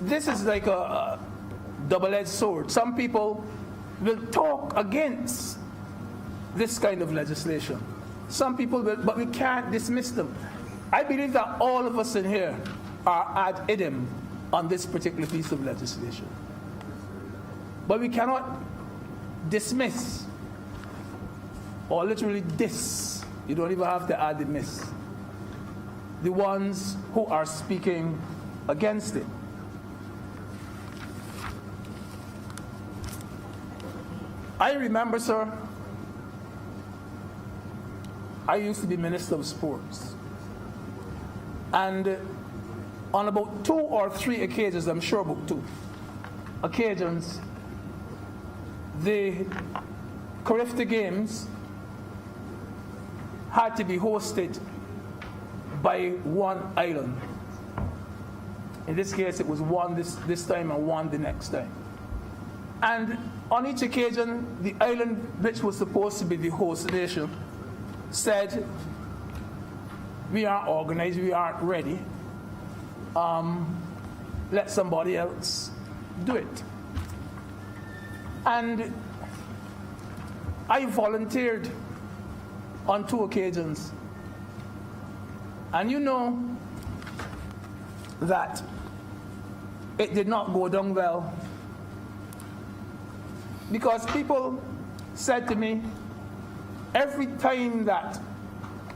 This is like a double-edged sword. Some people will talk against this kind of legislation. Some people will, but we can't dismiss them. I believe that all of us in here are ad idem on this particular piece of legislation. But we cannot dismiss or literally diss. You don't even have to add the miss. The ones who are speaking against it. I remember, sir, I used to be Minister of Sports. And on about 2 or 3 occasions, I'm sure about 2 occasions, the Carifta Games had to be hosted by one island. In this case, it was one this time and one the next time. And on each occasion, the island which was supposed to be the host nation said, we aren't organized, we aren't ready. Let somebody else do it. And I volunteered on 2 occasions. And you know that it did not go down well, because people said to me, every time that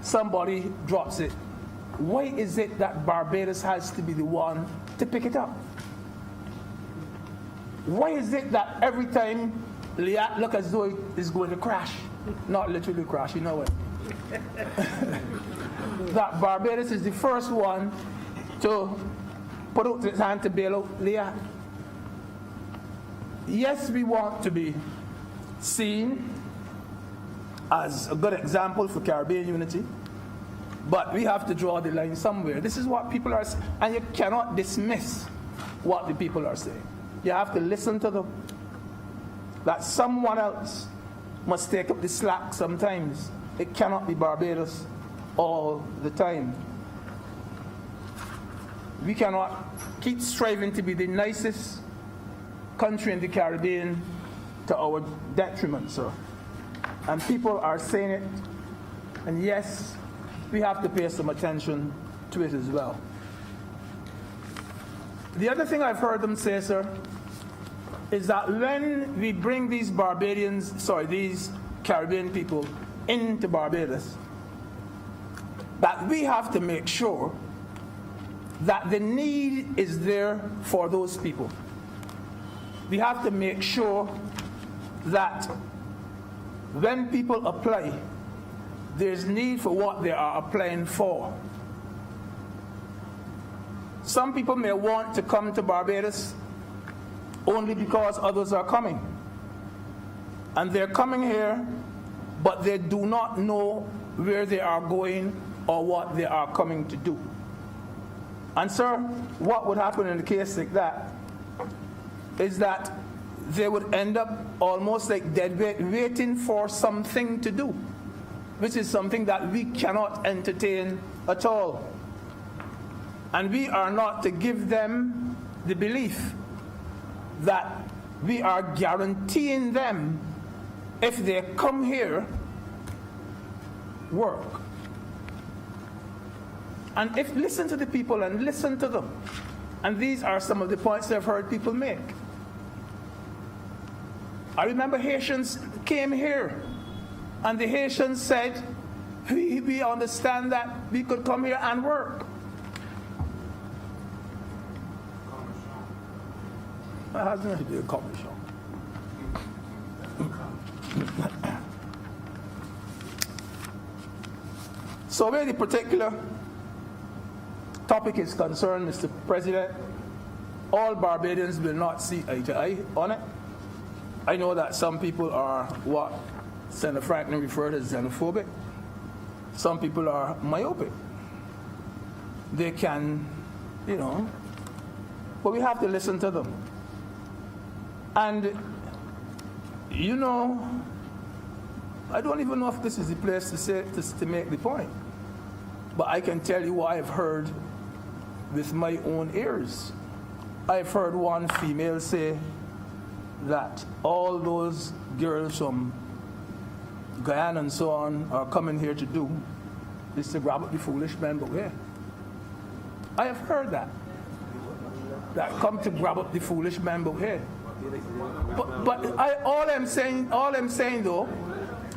somebody drops it, why is it that Barbados has to be the one to pick it up? Why is it that every time Liat look as though it is going to crash? Not literally crash, you know what? That Barbados is the first one to put out its hand to bail out Liat. Yes, we want to be seen as a good example for Caribbean unity, but we have to draw the line somewhere. This is what people are saying, and you cannot dismiss what the people are saying. You have to listen to them. That someone else must take up the slack sometimes. It cannot be Barbados all the time. We cannot keep striving to be the nicest country in the Caribbean to our detriment, sir. And people are saying it, and yes, we have to pay some attention to it as well. The other thing I've heard them say, sir, is that when we bring these these Caribbean people into Barbados, that we have to make sure that the need is there for those people. We have to make sure that when people apply, there's need for what they are applying for. Some people may want to come to Barbados only because others are coming. And they're coming here, but they do not know where they are going or what they are coming to do. And sir, what would happen in a case like that is that they would end up almost like dead weight, waiting for something to do, which is something that we cannot entertain at all. And we are not to give them the belief that we are guaranteeing them, if they come here, work. And listen to the people and listen to them. And these are some of the points I've heard people make. I remember Haitians came here, and the Haitians said, we understand that we could come here and work. That has nothing to do with commission. So where the particular topic is concerned, Mr. President, all Barbadians will not see eye to eye on it. I know that some people are what Senator Franklin referred to as xenophobic. Some people are myopic. They can, but we have to listen to them. And, I don't even know if this is the place to make the point. But I can tell you what I've heard with my own ears. I've heard one female say that all those girls from Guyana and so on are coming here to do is to grab up the foolish men but here. I have heard that come to grab up the foolish man but here. But all I'm saying though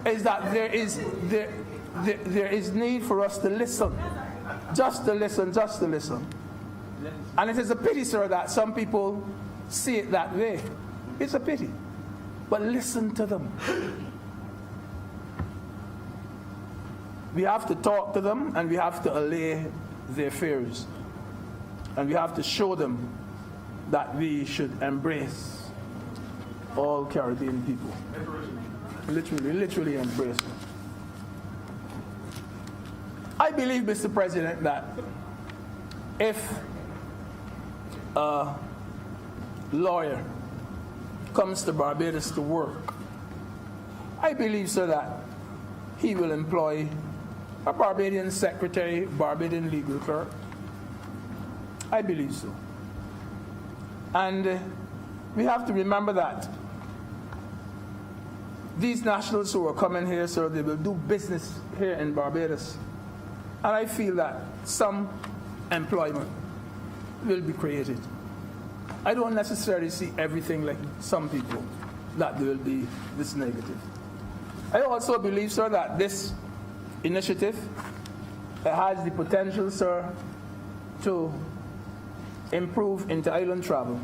is that there is need for us to listen, just to listen. And it is a pity, sir, that some people see it that way. It's a pity. But listen to them. We have to talk to them, and we have to allay their fears. And we have to show them that we should embrace all Caribbean people. Literally embrace them. I believe, Mr. President, that if a lawyer comes to Barbados to work, I believe, sir, that he will employ a Barbadian secretary, Barbadian legal clerk. I believe so. And we have to remember that these nationals who are coming here, sir, they will do business here in Barbados. And I feel that some employment will be created. I don't necessarily see everything like some people, that there will be this negative. I also believe, sir, that this initiative has the potential, sir, to improve inter-island travel.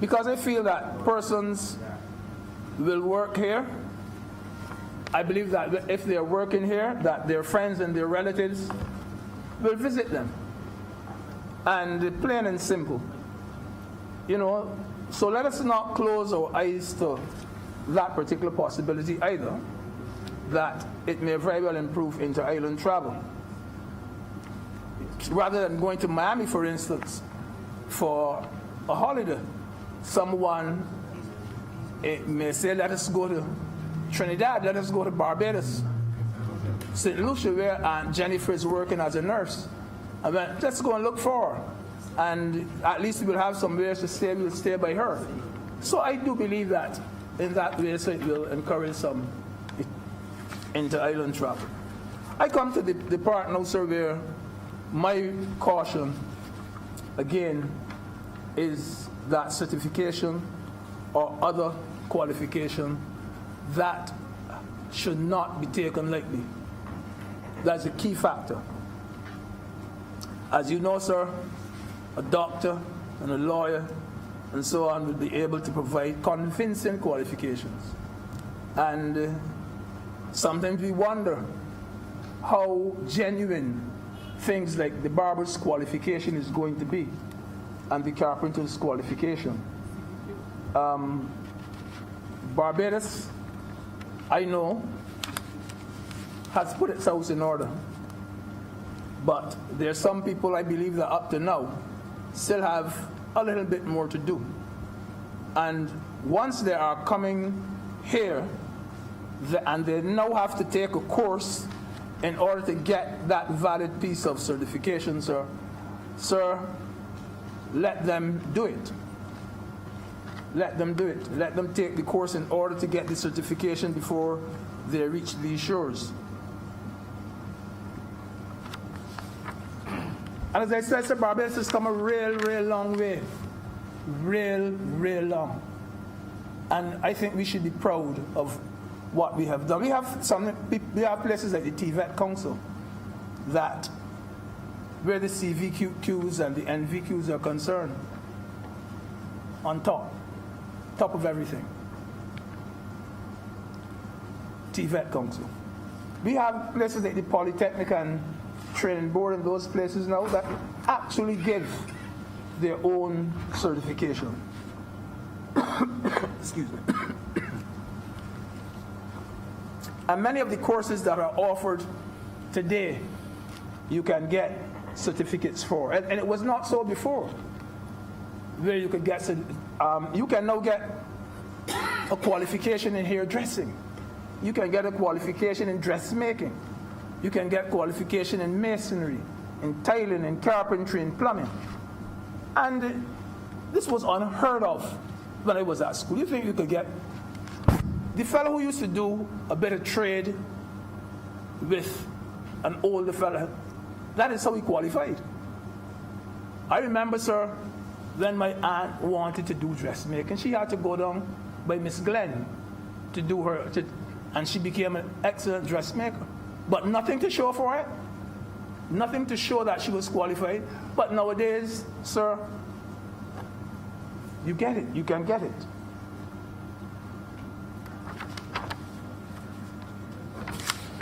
Because I feel that persons will work here. I believe that if they're working here, that their friends and their relatives will visit them. And plain and simple. You know, so let us not close our eyes to that particular possibility either, that it may very well improve inter-island travel. Rather than going to Miami, for instance, for a holiday, someone may say, let us go to Trinidad, let us go to Barbados, St. Lucia, where Aunt Jennifer is working as a nurse. I went, let's go and look for her. And at least we'll have somewhere to stay, we'll stay by her. So I do believe that in that way, so it will encourage some inter-island travel. I come to the part now, sir, where my caution, again, is that certification or other qualification that should not be taken lightly. That's a key factor. As you know, sir, a doctor and a lawyer and so on will be able to provide convincing qualifications. And sometimes we wonder how genuine things like the barber's qualification is going to be and the carpenter's qualification. Barbados, I know, has put its house in order. But there are some people, I believe, that up to now still have a little bit more to do. And once they are coming here, and they now have to take a course in order to get that valid piece of certification, sir, let them do it. Let them do it. Let them take the course in order to get the certification before they reach these shores. And as I said, sir, Barbados has come a real long way. Real long. And I think we should be proud of what we have done. We have places like the TVET Council that, where the CVQs and the NVQs are concerned, on top of everything. TVET Council. We have places like the Polytechnic and Training Board and those places now that actually give their own certification. Excuse me. And many of the courses that are offered today, you can get certificates for. And it was not so before, where you could get, you can now get a qualification in hairdressing. You can get a qualification in dressmaking. You can get qualification in masonry, in tiling, in carpentry, in plumbing. And this was unheard of when I was at school. You think you could get the fellow who used to do a bit of trade with an older fella, that is how he qualified. I remember, sir, when my aunt wanted to do dressmaking, she had to go down by Miss Glenn to do her, and she became an excellent dressmaker. But nothing to show for it, nothing to show that she was qualified. But nowadays, sir, you get it, you can get it.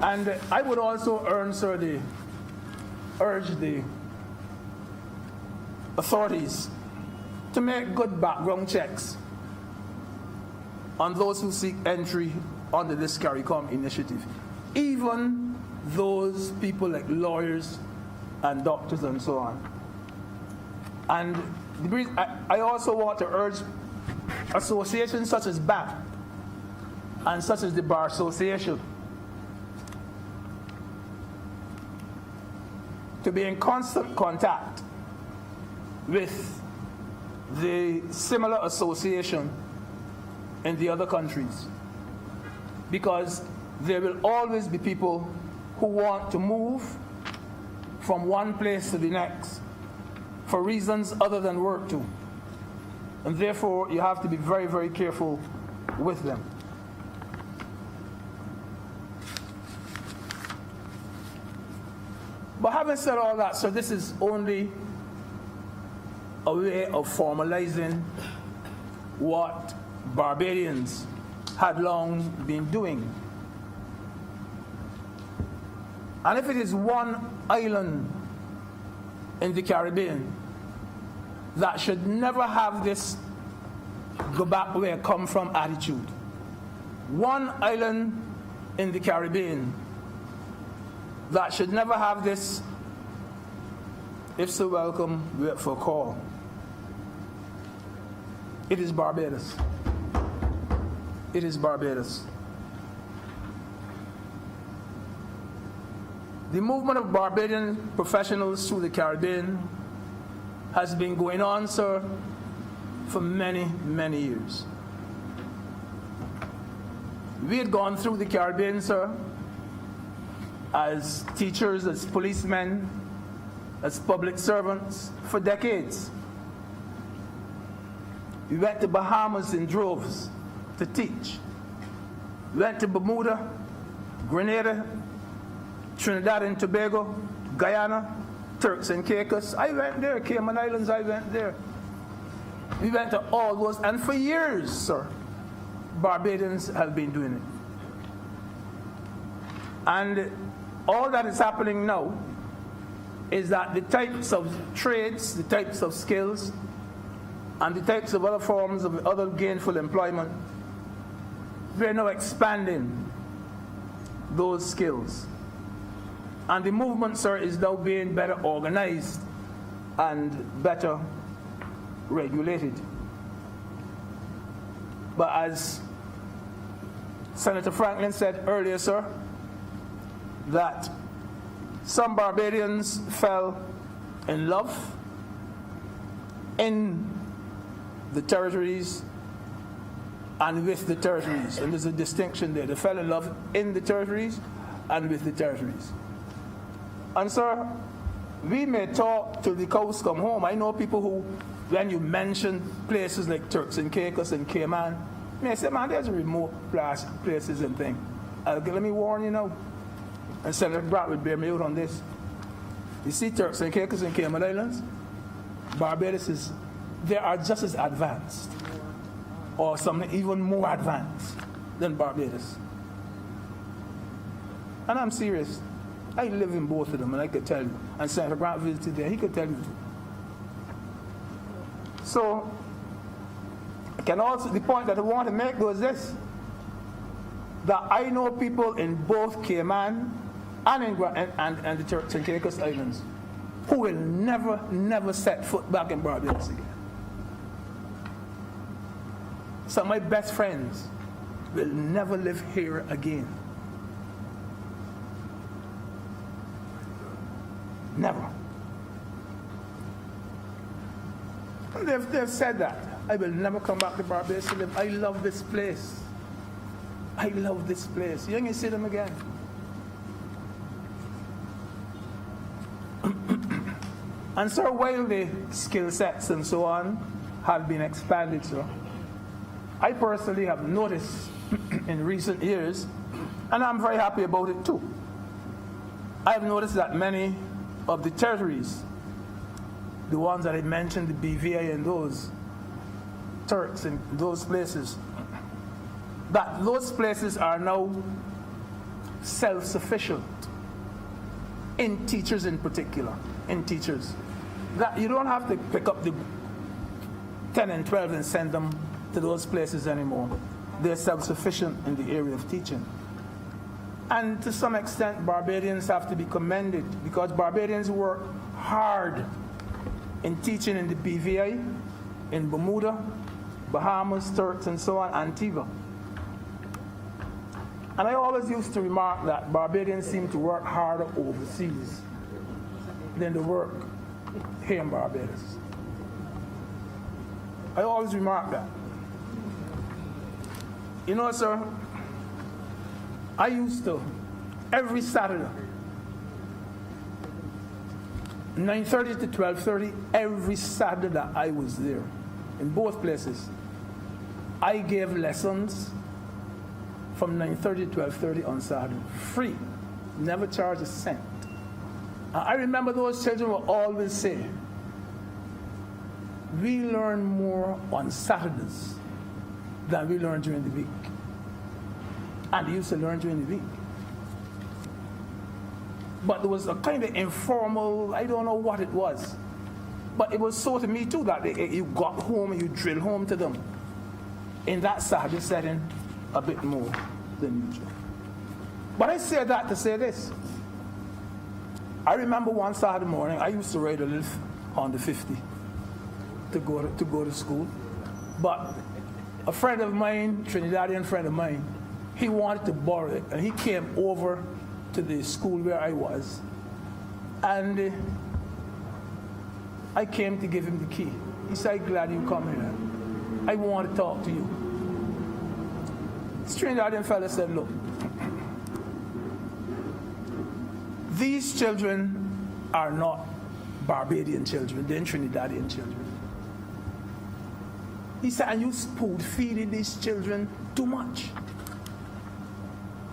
And I would also urge the authorities to make good background checks on those who seek entry under this CARICOM initiative. Even those people like lawyers and doctors and so on. And I also want to urge associations such as BAP and such as the Bar Association to be in constant contact with the similar association in the other countries, because there will always be people who want to move from one place to the next for reasons other than work too. And therefore, you have to be very, very careful with them. But having said all that, so this is only a way of formalizing what Barbadians had long been doing. And if it is one island in the Caribbean that should never have this go back where it come from attitude, one island in the Caribbean that should never have this, if so welcome, wait for a call, it is Barbados. It is Barbados. The movement of Barbadian professionals through the Caribbean has been going on, sir, for many, many years. We had gone through the Caribbean, sir, as teachers, as policemen, as public servants for decades. We went to Bahamas in droves to teach. We went to Bermuda, Grenada, Trinidad and Tobago, Guyana, Turks and Caicos. I went there, Cayman Islands, I went there. We went to all those, and for years, sir, Barbadians have been doing it. And all that is happening now is that the types of trades, the types of skills, and the types of other forms of other gainful employment, we're now expanding those skills. And the movement, sir, is now being better organized and better regulated. But as Senator Franklin said earlier, sir, that some Barbadians fell in love in the territories and with the territories. And there's a distinction there. They fell in love in the territories and with the territories. And sir, we may talk till the cows come home. I know people who, when you mention places like Turks and Caicos and Cayman, may say, man, there's remote places and things. Let me warn you now. And Senator Bratt would bear me out on this. You see Turks and Caicos and Cayman Islands, Barbados they are just as advanced, or something even more advanced than Barbados. And I'm serious. I live in both of them, and I could tell you. And Senator Grant visited there, he could tell you too. So, I can also, the point that I want to make was this, that I know people in both Cayman and the Turks and Caicos Islands who will never set foot back in Barbados again. Some of my best friends will never live here again. Never. And they've said that. I will never come back to Barbados to live. I love this place. I love this place. You can see them again. And so while the skill sets and so on have been expanded, so I personally have noticed in recent years, and I'm very happy about it too, I've noticed that many of the territories, the ones that I mentioned, the BVI and those, Turks and those places, that those places are now self-sufficient in teachers in particular, in teachers. That you don't have to pick up the 10 and 12 and send them to those places anymore. They're self-sufficient in the area of teaching. And to some extent, Barbadians have to be commended because Barbadians work hard in teaching in the BVI, in Bermuda, Bahamas, Turks, and so on, Antigua. And I always used to remark that Barbadians seem to work harder overseas than they work here in Barbados. I always remark that. You know, sir, I used to, every Saturday, 9:30 to 12:30, every Saturday that I was there, in both places, I gave lessons from 9:30 to 12:30 on Saturday, free, never charged a cent. I remember those children would always say, we learn more on Saturdays than we learn during the week. And they used to learn during the week. But there was a kind of informal, I don't know what it was. But it was so to me too that you got home and you drilled home to them in that Saturday setting a bit more than usual. But I say that to say this. I remember one Saturday morning, I used to ride a little Honda 50 to go to school. But a friend of mine, Trinidadian friend of mine, he wanted to borrow it, and he came over to the school where I was, and I came to give him the key. He said, "I'm glad you come here. I want to talk to you." This Trinidadian fellow said, "Look, these children are not Barbadian children, they're Trinidadian children." He said, "And you spoon feeding these children too much."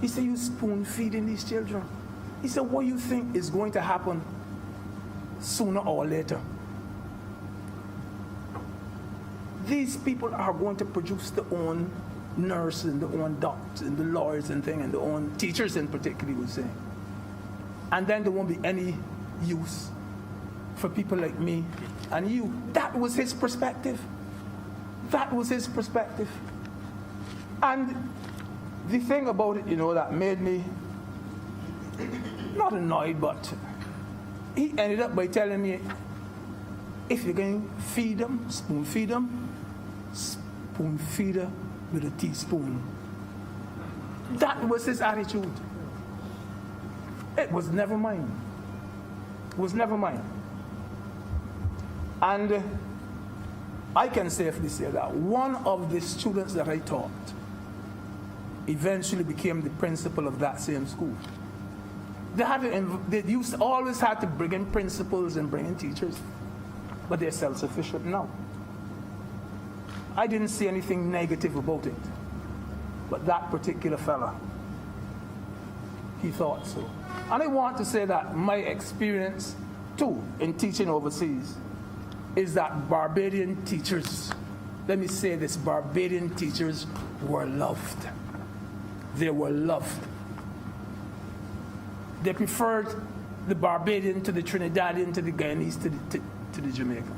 He said, "You spoon feeding these children." He said, "What do you think is going to happen sooner or later? These people are going to produce their own nurses and their own doctors and the lawyers and things and their own teachers in particular," he was saying. "And then there won't be any use for people like me and you." That was his perspective. That was his perspective. And the thing about it, you know, that made me not annoyed, but he ended up by telling me, if you're going to feed them, spoon feed them with a teaspoon. That was his attitude. It was never mine. It was never mine. And I can safely say that one of the students that I taught eventually became the principal of that same school. They always had to bring in principals and bring in teachers, but they're self-sufficient now. I didn't see anything negative about it, but that particular fella, he thought so. And I want to say that my experience too in teaching overseas is that Barbadian teachers, let me say this, Barbadian teachers were loved. They were loved. They preferred the Barbadian to the Trinidadian to the Guyanese to the Jamaican,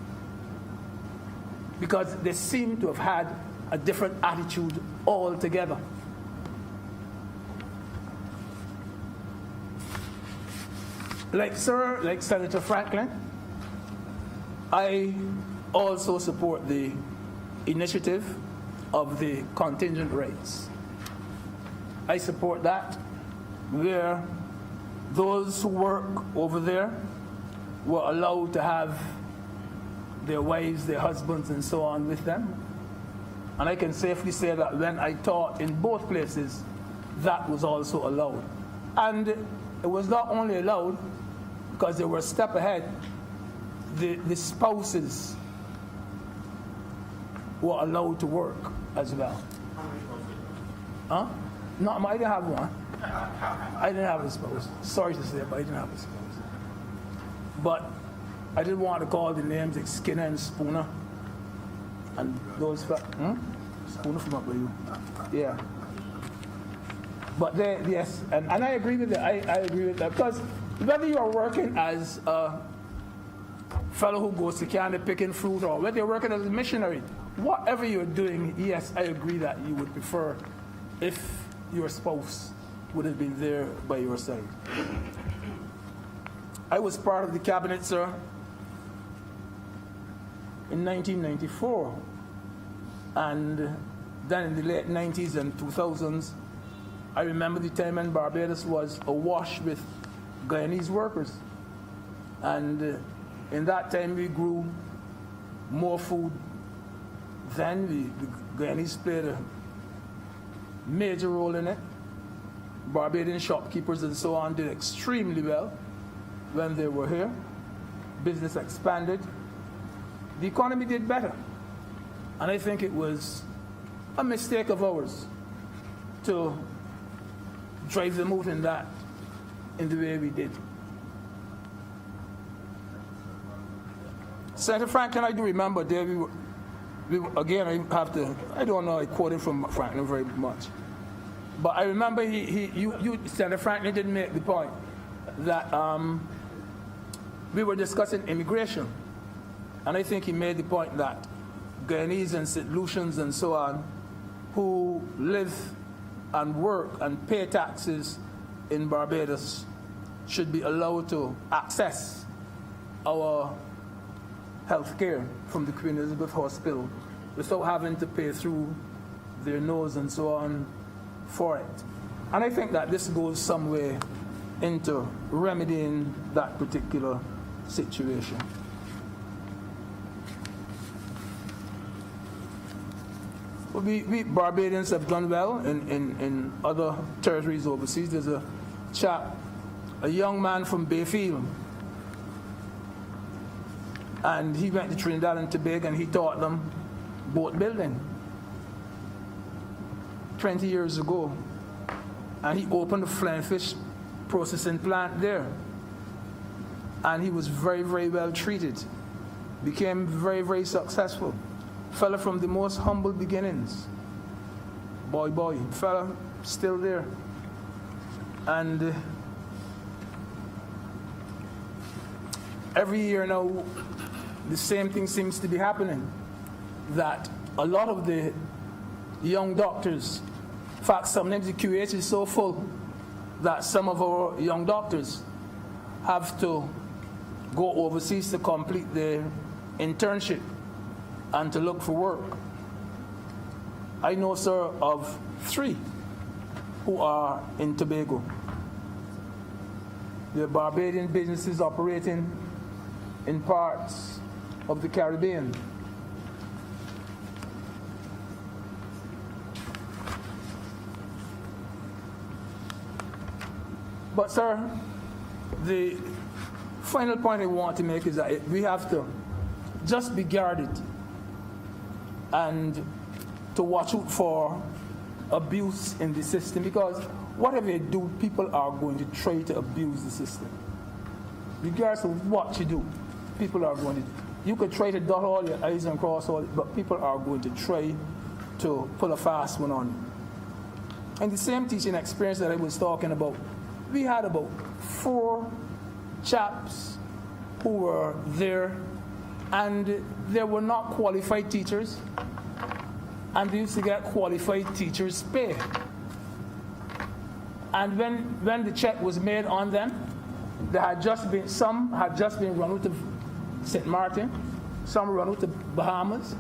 because they seem to have had a different attitude altogether. Like Senator Franklin, I also support the initiative of the contingent rates. I support that, where those who work over there were allowed to have their wives, their husbands, and so on with them. And I can safely say that when I taught in both places, that was also allowed. And it was not only allowed because they were a step ahead, the spouses were allowed to work as well. Huh? No, I didn't have one. I didn't have a spouse. Sorry to say, but I didn't have a spouse. But I didn't want to call the names like Skinner and Spooner. And those, Spooner from up with you. Yeah. But yes, and I agree with that. I agree with that. Because whether you are working as a fellow who goes to Canada picking fruit, or whether you're working as a missionary, whatever you're doing, yes, I agree that you would prefer if your spouse would have been there by your side. I was part of the cabinet, sir, in 1994. And then in the late 90s and 2000s, I remember the time when Barbados was awash with Guyanese workers. And in that time, we grew more food than the Guyanese played a major role in it. Barbadian shopkeepers and so on did extremely well when they were here. Business expanded. The economy did better. And I think it was a mistake of ours to drive them out in the way we did. Senator Franklin, I do remember there again, I don't know, I quoted from Franklin very much. But I remember Senator Franklin did make the point that we were discussing immigration. And I think he made the point that Guyanese and St. Lucians and so on who live and work and pay taxes in Barbados should be allowed to access our health care from the Queen Elizabeth Hospital without having to pay through their nose and so on for it. And I think that this goes some way into remedying that particular situation. We Barbadians have done well in other territories overseas. There's a young man from Bayfield, and he went to Trinidad and Tobago and he taught them boat building 20 years ago. And he opened a flying fish processing plant there. And he was very, very well treated. Became very, very successful. Fella from the most humble beginnings. Boy. Fella still there. And every year now, the same thing seems to be happening. That a lot of the young doctors, in fact, sometimes the QH is so full that some of our young doctors have to go overseas to complete their internship and to look for work. I know, sir, of 3 who are in Tobago. They're Barbadian businesses operating in parts of the Caribbean. But, sir, the final point I want to make is that we have to just be guarded and to watch out for abuse in the system, because whatever you do, people are going to try to abuse the system. Regardless of what you do, people are going to. You could try to dot all your I's and cross all, but people are going to try to pull a fast one on you. And the same teaching experience that I was talking about, we had about 4 chaps who were there, and they were not qualified teachers, and they used to get qualified teachers' pay. And when the check was made on them, some had just been run out of St. Martin, some run out of Bahamas,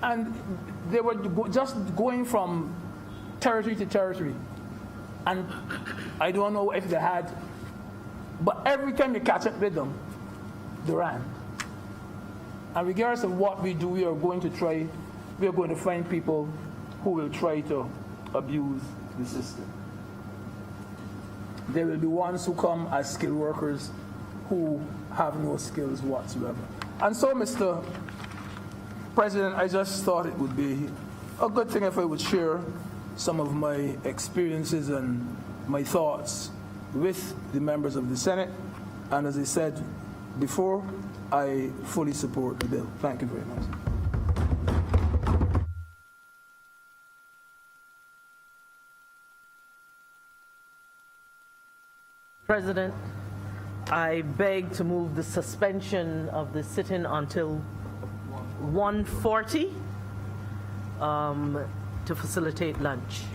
and they were just going from territory to territory. And I don't know if they had, but every time you catch up with them, they ran. And regardless of what we do, we are going to find people who will try to abuse the system. There will be ones who come as skilled workers who have no skills whatsoever. And so, Mr. President, I just thought it would be a good thing if I would share some of my experiences and my thoughts with the members of the Senate. And as I said before, I fully support the bill. Thank you very much. President, I beg to move the suspension of the sitting until 1:40 to facilitate lunch.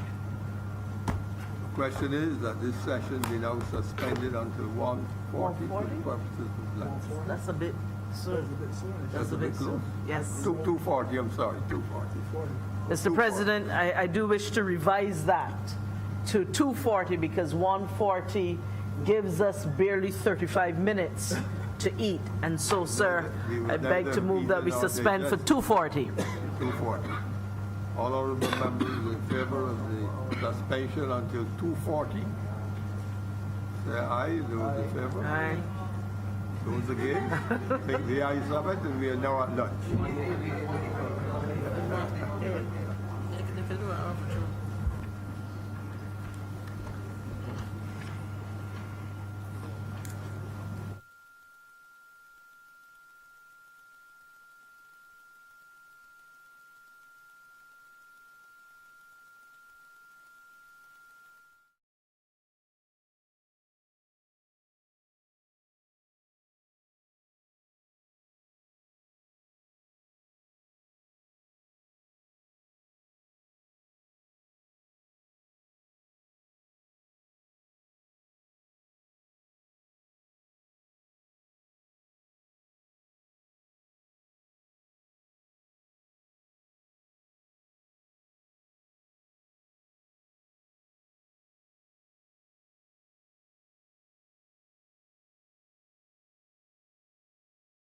The question is that this session be now suspended until 1:40 for the purposes of lunch. That's a bit soon. That's a bit close. soon. Yes. 2:40, I'm sorry, 2:40. Mr. President, I do wish to revise that to 2:40 because 1:40 gives us barely 35 minutes to eat. And so, sir, I beg to move that we suspend for 2:40. 2:40. All honourable members in favour of the suspension until 2:40. Say aye. Those in favour? Aye. Those against? Take the ayes of it, and we are now at lunch.